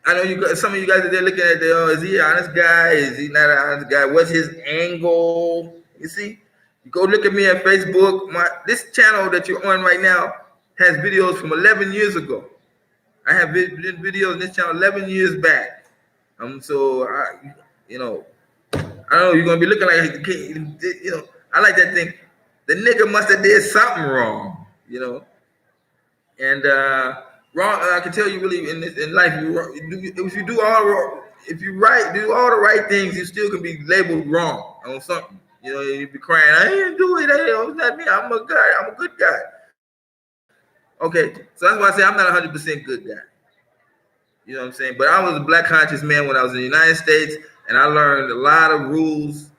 I know some of you guys are there looking at is he an honest guy? Is he not an honest guy? What's his angle? You see? You go look at me at Facebook. This channel that you're on right now has videos from 11 years ago. I have videos on this channel 11 years back. So I don't know. You're gonna be looking like, I like that thing. The nigga must have did something wrong, And wrong. I can tell you, really, in life, if you do all the right things, you still can be labeled wrong on something. You be crying, I didn't do it. It's not me. I'm a good guy. Okay, so that's why I say I'm not 100% good guy. You know what I'm saying? But I was a black conscious man when I was in the United States, and I learned a lot of rules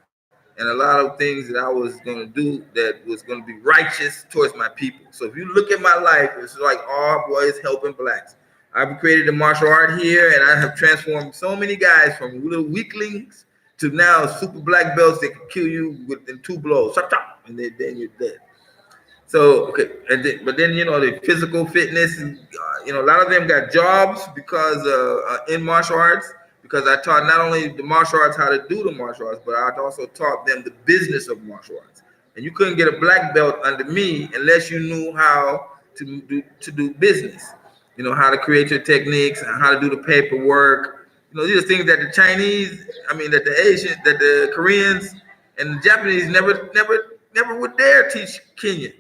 and a lot of things that I was going to do that was going to be righteous towards my people. So if you look at my life, it's like all boys helping blacks. I've created a martial art here, and I have transformed so many guys from little weaklings to now super black belts that can kill you within 2 blows. Chop, chop, and then you're dead. So, okay, but then, the physical fitness, a lot of them got jobs because in martial arts, because I taught not only the martial arts how to do the martial arts, but I also taught them the business of martial arts. And you couldn't get a black belt under me unless you knew how to do business. How to create your techniques and how to do the paperwork. These are things that the Chinese, that the Asians, that the Koreans and the Japanese never would dare teach Kenyans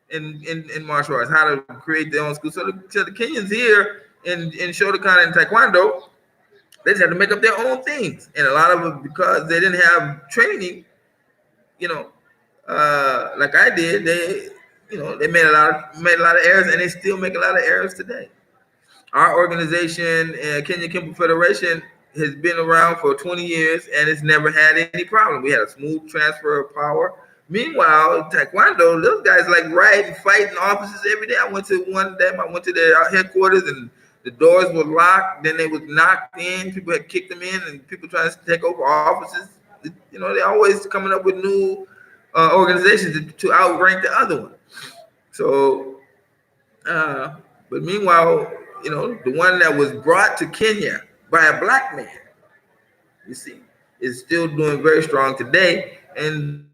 in martial arts, how to create their own school. So the Kenyans here in Shotokan and Taekwondo, they just had to make up their own things, and a lot of it because they didn't have training, like I did. They made a lot of errors, and they still make a lot of errors today. Our organization, Kenya Kimbo Federation, has been around for 20 years, and it's never had any problem. We had a smooth transfer of power. Meanwhile, Taekwondo, those guys like rioting, fighting offices every day. I went to their headquarters, and the doors were locked. Then they was knocked in. People had kicked them in, and people trying to take over offices. They're always coming up with new organizations to outrank the other one. So, but meanwhile, the one that was brought to Kenya by a black man, you see, is still doing very strong today. And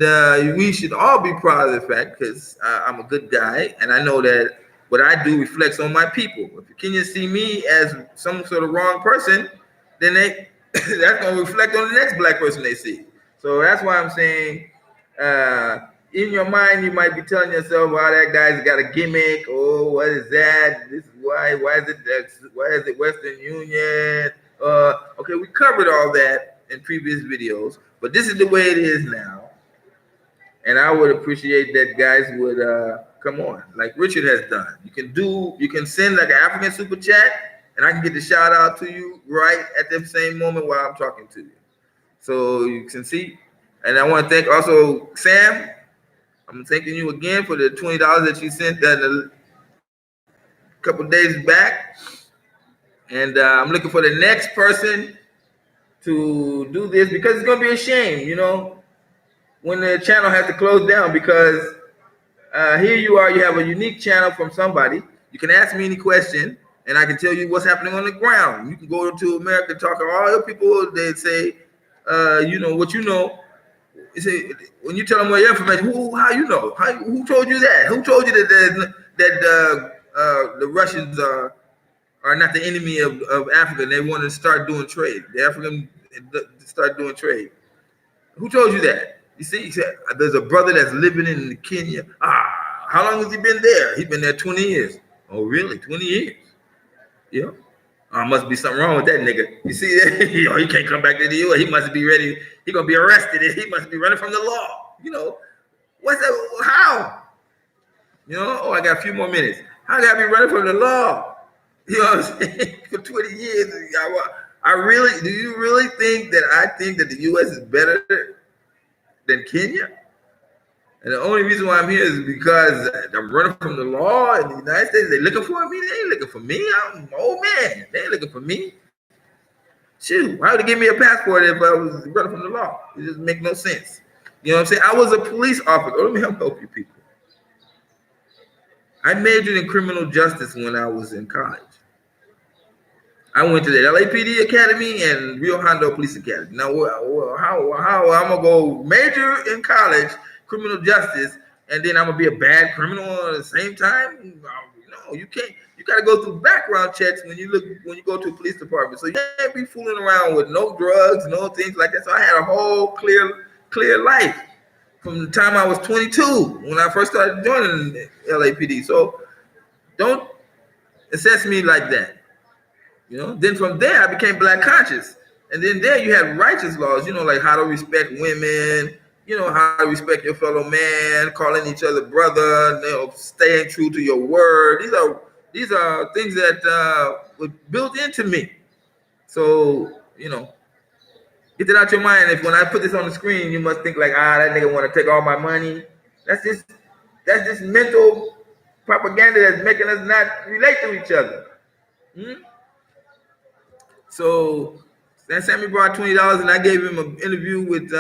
we should all be proud of the fact, because I'm a good guy, and I know that what I do reflects on my people. If the Kenyans see me as some sort of wrong person, then that's going to reflect on the next black person they see. So that's why I'm saying, in your mind, you might be telling yourself, "Wow, that guy's got a gimmick. Oh, what is that? This is why is it Western Union?" Okay, we covered all that in previous videos, but this is the way it is now. And I would appreciate that guys would come on, like Richard has done. You can send like an African super chat, and I can get the shout out to you right at the same moment while I'm talking to you. So you can see. And I want to thank also Sam. I'm thanking you again for the $20 that you sent a couple days back. And I'm looking for the next person to do this, because it's going to be a shame, when the channel has to close down, because here you are, you have a unique channel from somebody. You can ask me any question, and I can tell you what's happening on the ground. You can go to America, talk to all your people. They say, what you know. You say, when you tell them what your information, how you know? Who told you that? Who told you that the Russians are not the enemy of Africa? They want to start doing trade. The African start doing trade. Who told you that? You see, he said, there's a brother that's living in Kenya. How long has he been there? He's been there 20 years. Oh, really? 20 years? Yeah. Must be something wrong with that nigga. You see, he can't come back to the U.S. He must be ready. He's going to be arrested. He must be running from the law. What's that? How? I got a few more minutes. How can I be running from the law? You know what I'm saying? For 20 years. Do you really think that I think that the U.S. is better than Kenya? And the only reason why I'm here is because I'm running from the law in the United States. They looking for me? They ain't looking for me. I'm an old man. They ain't looking for me. Shoot, why would they give me a passport if I was running from the law? It just make no sense. You know what I'm saying? I was a police officer. Let me help you people. I majored in criminal justice when I was in college. I went to the LAPD Academy and Rio Hondo Police Academy. Now, how I'm gonna go major in college, criminal justice, and then I'm gonna be a bad criminal at the same time. No, you can't. You got to go through background checks when you go to a police department. So you can't be fooling around with no drugs, no things like that. So I had a whole clear life from the time I was 22 when I first started joining LAPD. So don't assess me like that. Then from there I became black conscious. And then there you have righteous laws, like how to respect women, how to respect your fellow man, calling each other brother, staying true to your word. These are things that were built into me. So, get it out your mind. If when I put this on the screen, you must think like, that nigga want to take all my money. That's just mental propaganda that's making us not relate to each other. So then Sammy brought $20, and I gave him an interview with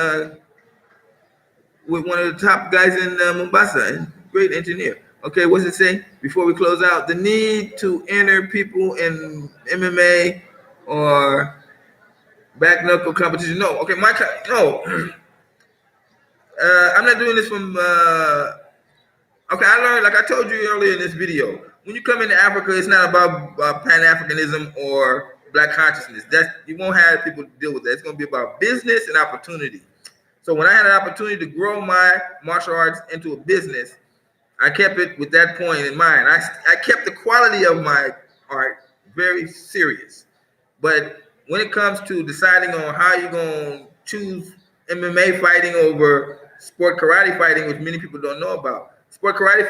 one of the top guys in Mombasa, great engineer. Okay, what's it say before we close out? The need to enter people in MMA or back knuckle competition. No, okay, no. I'm not doing this from. Okay, I learned, like I told you earlier in this video, when you come into Africa, it's not about Pan Africanism or black consciousness. You won't have people deal with that. It's going to be about business and opportunity. So when I had an opportunity to grow my martial arts into a business, I kept it with that point in mind. I kept the quality of my art very serious. But when it comes to deciding on how you're going to choose MMA fighting over sport karate fighting, which many people don't know about, sport karate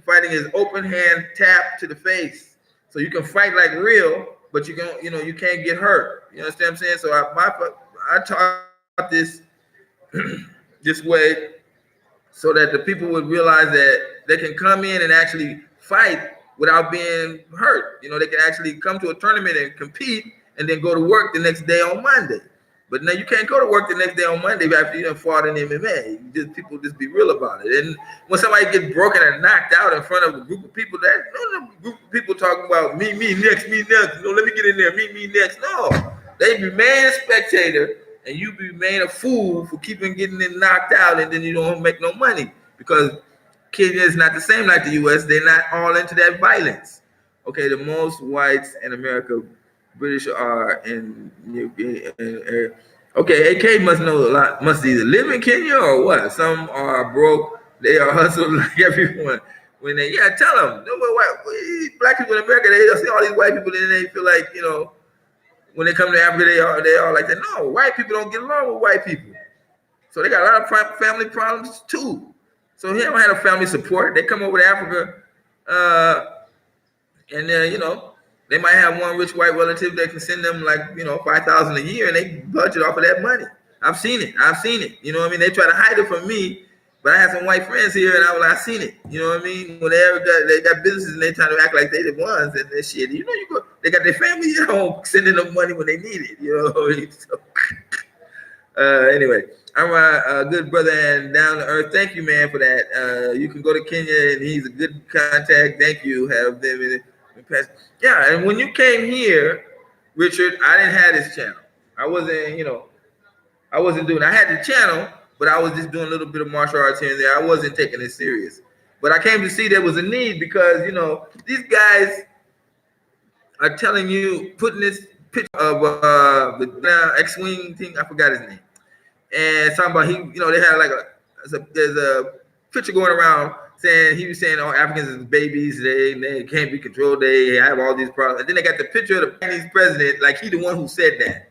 fighting is open hand tap to the face. So you can fight like real, but you can't get hurt. You understand what I'm saying? So I taught this this way so that the people would realize that they can come in and actually fight without being hurt. They can actually come to a tournament and compete and then go to work the next day on Monday. But now you can't go to work the next day on Monday after you done fought in MMA. People just be real about it. And when somebody gets broken and knocked out in front of a group of people, group of people talking about me next. Let me get in there, me next. No, they remain a spectator, and you remain a fool for keeping getting knocked out, and then you don't make no money because Kenya is not the same like the U.S. They're not all into that violence. Okay, the most whites in America, British are in okay, AK must know a lot, must either live in Kenya or what. Some are broke, they are hustled like everyone. When they tell them, black people in America, they see all these white people and they feel like, when they come to Africa, they are like that. No, white people don't get along with white people. So they got a lot of family problems too. So he don't have a family support. They come over to Africa, and they might have one rich white relative that can send them like $5,000 a year, and they budget off of that money. I've seen it. You know what I mean? They try to hide it from me, but I have some white friends here, and I've seen it. You know what I mean? When they got businesses and they trying to act like they the ones and that shit. They got their family at home sending them money when they need it. So, anyway, I'm a good brother and down to earth. Thank you, man, for that. You can go to Kenya, and he's a good contact. Thank you. Have them in it. Yeah, and when you came here, Richard, I didn't have this channel. I wasn't doing. I had the channel, but I was just doing a little bit of martial arts here and there. I wasn't taking it serious. But I came to see there was a need because these guys are telling you, putting this picture of the X-wing thing. I forgot his name, and talking about they had there's a picture going around. He was saying, Africans is babies, they can't be controlled, they have all these problems. And then they got the picture of the Chinese president, like he the one who said that.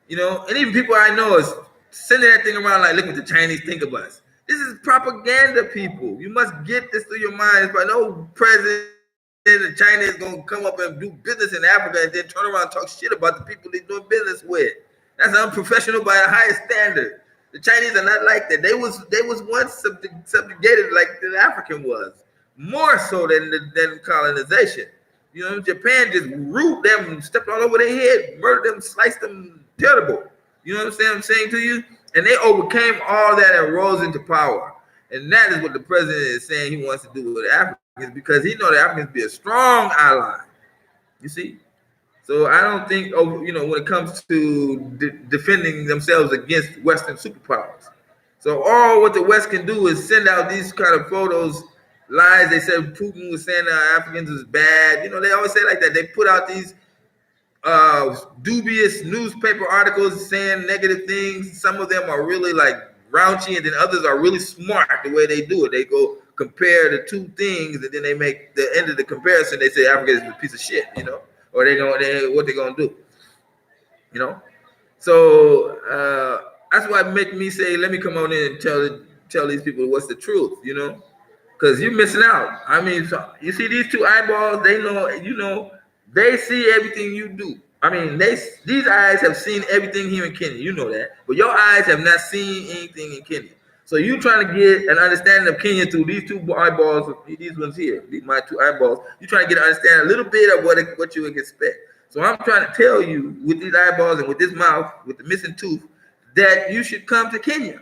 And even people I know is sending that thing around like, look what the Chinese think of us. This is propaganda, people. You must get this through your minds. But no president in China is going to come up and do business in Africa and then turn around and talk shit about the people they're doing business with. That's unprofessional by the highest standard. The Chinese are not like that. They was once subjugated like the African was, more so than colonization. Japan just root them, stepped all over their head, murdered them, sliced them, terrible. You know what I'm saying to you? And they overcame all that and rose into power. And that is what the president is saying he wants to do with the Africans, because he knows the Africans be a strong ally. You see? So I don't think, when it comes to defending themselves against Western superpowers. So all what the West can do is send out these kind of photos, lies. They said Putin was saying Africans was bad. You know, they always say like that. They put out these dubious newspaper articles saying negative things. Some of them are really like raunchy, and then others are really smart the way they do it. They go compare the two things, and then they make the end of the comparison. They say Africa is a piece of shit, you know, or what they gonna do, you know. So that's why it make me say, let me come on in and tell these people what's the truth, you know, because you're missing out. I mean, so you see these two eyeballs, they know, you know, they see everything you do. I mean, these eyes have seen everything here in Kenya, you know that, but your eyes have not seen anything in Kenya. So you trying to get an understanding of Kenya through these two eyeballs, these ones here, my two eyeballs. You're trying to get an understanding a little bit of what you would expect. So I'm trying to tell you with these eyeballs and with this mouth, with the missing tooth, that you should come to Kenya.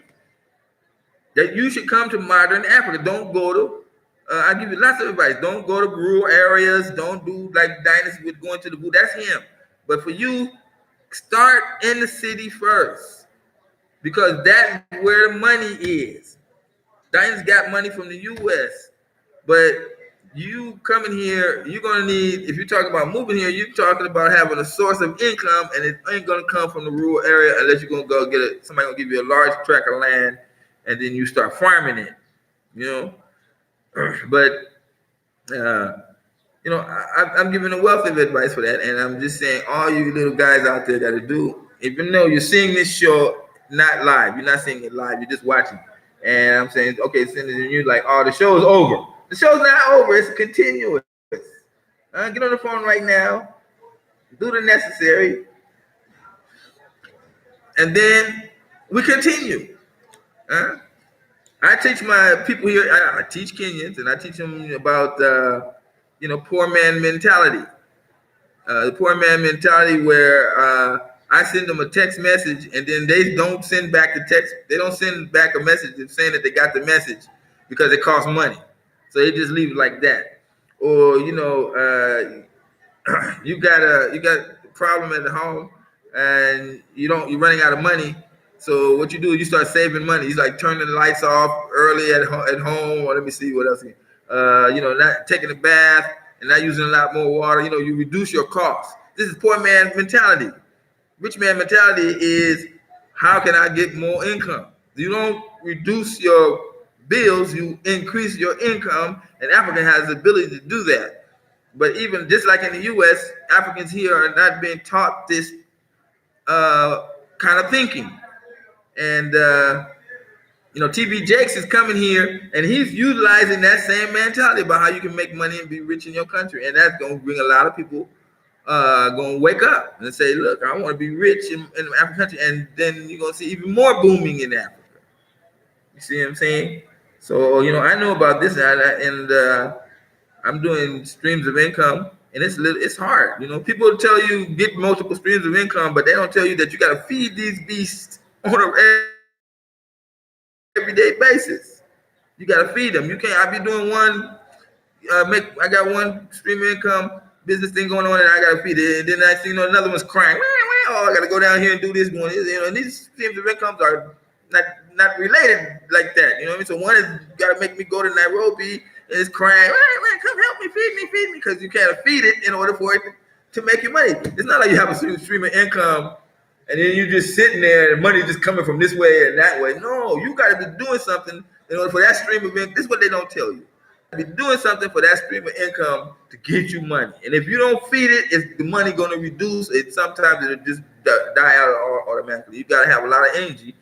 That you should come to modern Africa. Don't go to, I give you lots of advice. Don't go to rural areas. Don't do like Dynasty with going to the booth. That's him. But for you, start in the city first, because that's where the money is. Dynasty got money from the U.S., but you coming here, you're gonna need, if you're talking about moving here, you're talking about having a source of income, and it ain't gonna come from the rural area unless you're gonna go get it. Somebody gonna give you a large tract of land, and then you start farming it, you know. But you know, I'm giving a wealth of advice for that, and I'm just saying, all you little guys out there got to do, even though you're seeing this show not live, you're not seeing it live, you're just watching, and I'm saying, okay, sending you like, oh, the show's over. The show's not over. It's continuous. Get on the phone right now. Do the necessary. And then we continue. I teach my people here, I teach Kenyans, and I teach them about, you know, poor man mentality. The poor man mentality where I send them a text message, and then they don't send back the text. They don't send back a message saying that they got the message because it costs money. So they just leave it like that. Or, you know, you got a problem at the home, and you're running out of money. So what you do is you start saving money. You like turning the lights off early at home, or let me see what else. You know, not taking a bath and not using a lot more water. You know, you reduce your costs. This is poor man mentality. Rich man mentality is, how can I get more income? You don't reduce your bills, you increase your income, and Africa has the ability to do that. But even just like in the U.S., Africans here are not being taught this kind of thinking. And you know, TB Jakes is coming here, and he's utilizing that same mentality about how you can make money and be rich in your country, and that's going to bring a lot of people going to wake up and say, look, I want to be rich in the African country, and then you're going to see even more booming in Africa. You see what I'm saying? So, you know, I know about this, and I'm doing streams of income, and it's hard. You know, people tell you get multiple streams of income, but they don't tell you that you got to feed these beasts on a everyday basis. You got to feed them. You can't. I be doing one. I got one stream of income business thing going on, and I got to feed it. And then I see, you know, another one's crying. Oh, I got to go down here and do this. Going, you know, and these streams of incomes are not related like that. You know what I mean? So one is got to make me go to Nairobi, and it's crying. Come help me, feed me, because you can't feed it in order for it to make you money. It's not like you have a stream of income, and then you just sitting there and money just coming from this way and that way. No, you got to be doing something in order for that stream of income. This is what they don't tell you. Be doing something for that stream of income to get you money. And if you don't feed it, is the money going to reduce? It sometimes it'll just die out automatically. You got to have a lot of energy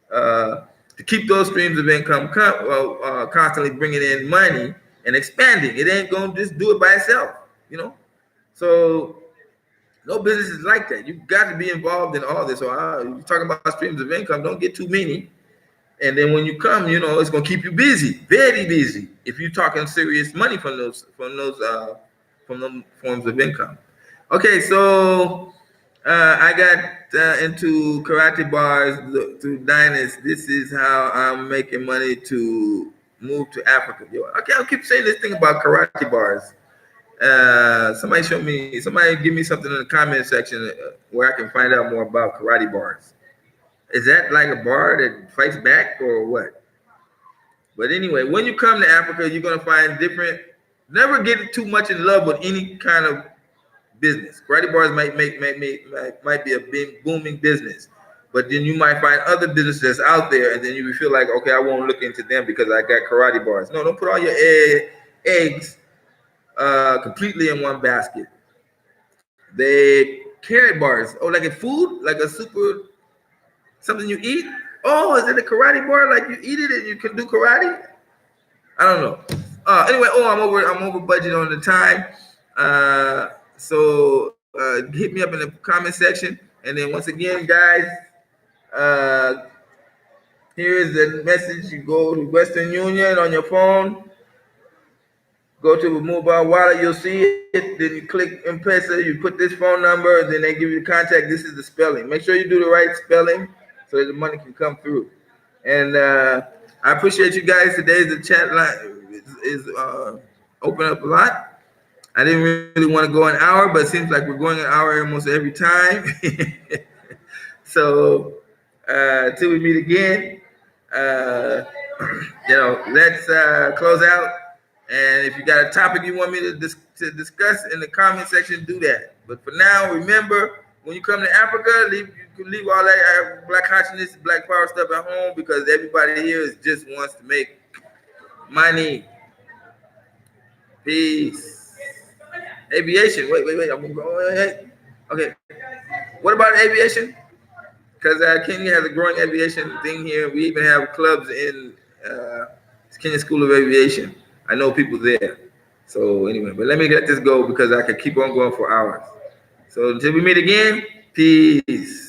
to keep those streams of income constantly bringing in money and expanding. It ain't going to just do it by itself, you know. So no business is like that. You got to be involved in all this. So you're talking about streams of income. Don't get too many. And then when you come, you know, it's going to keep you busy, very busy, if you're talking serious money from those forms of income. Okay, so I got into karate bars through Dynas. This is how I'm making money to move to Africa. Okay, I'll keep saying this thing about karate bars. Somebody give me something in the comment section where I can find out more about karate bars. Is that like a bar that fights back or what? But anyway, when you come to Africa, you're gonna find different. Never get too much in love with any kind of business. Karate bars might be a big booming business, but then you might find other businesses that's out there, and then you feel like, okay, I won't look into them because I got karate bars. No, don't put all your eggs completely in one basket. They carrot bars. Oh, like a food, like a super something you eat. Oh, is it a karate bar? Like you eat it and you can do karate? I don't know. Anyway, I'm over budget on the time. So hit me up in the comment section. And then once again, guys, here is the message. You go to Western Union on your phone. Go to a mobile wallet, you'll see it. Then you click M-Pesa, you put this phone number, and then they give you the contact. This is the spelling. Make sure you do the right spelling so that the money can come through. And I appreciate you guys. Today the chat line is open up a lot. I didn't really want to go an hour, but it seems like we're going an hour almost every time. So till we meet again, let's close out. And if you got a topic you want me to discuss in the comment section, do that. But for now, remember, when you come to Africa, you can leave all that black consciousness, black power stuff at home, because everybody here just wants to make money. Peace. Aviation. Wait. I'm going to go ahead. Okay. What about aviation? Because Kenya has a growing aviation thing here. We even have clubs in Kenya School of Aviation. I know people there. So anyway, but let me let this go because I could keep on going for hours. So until we meet again, peace.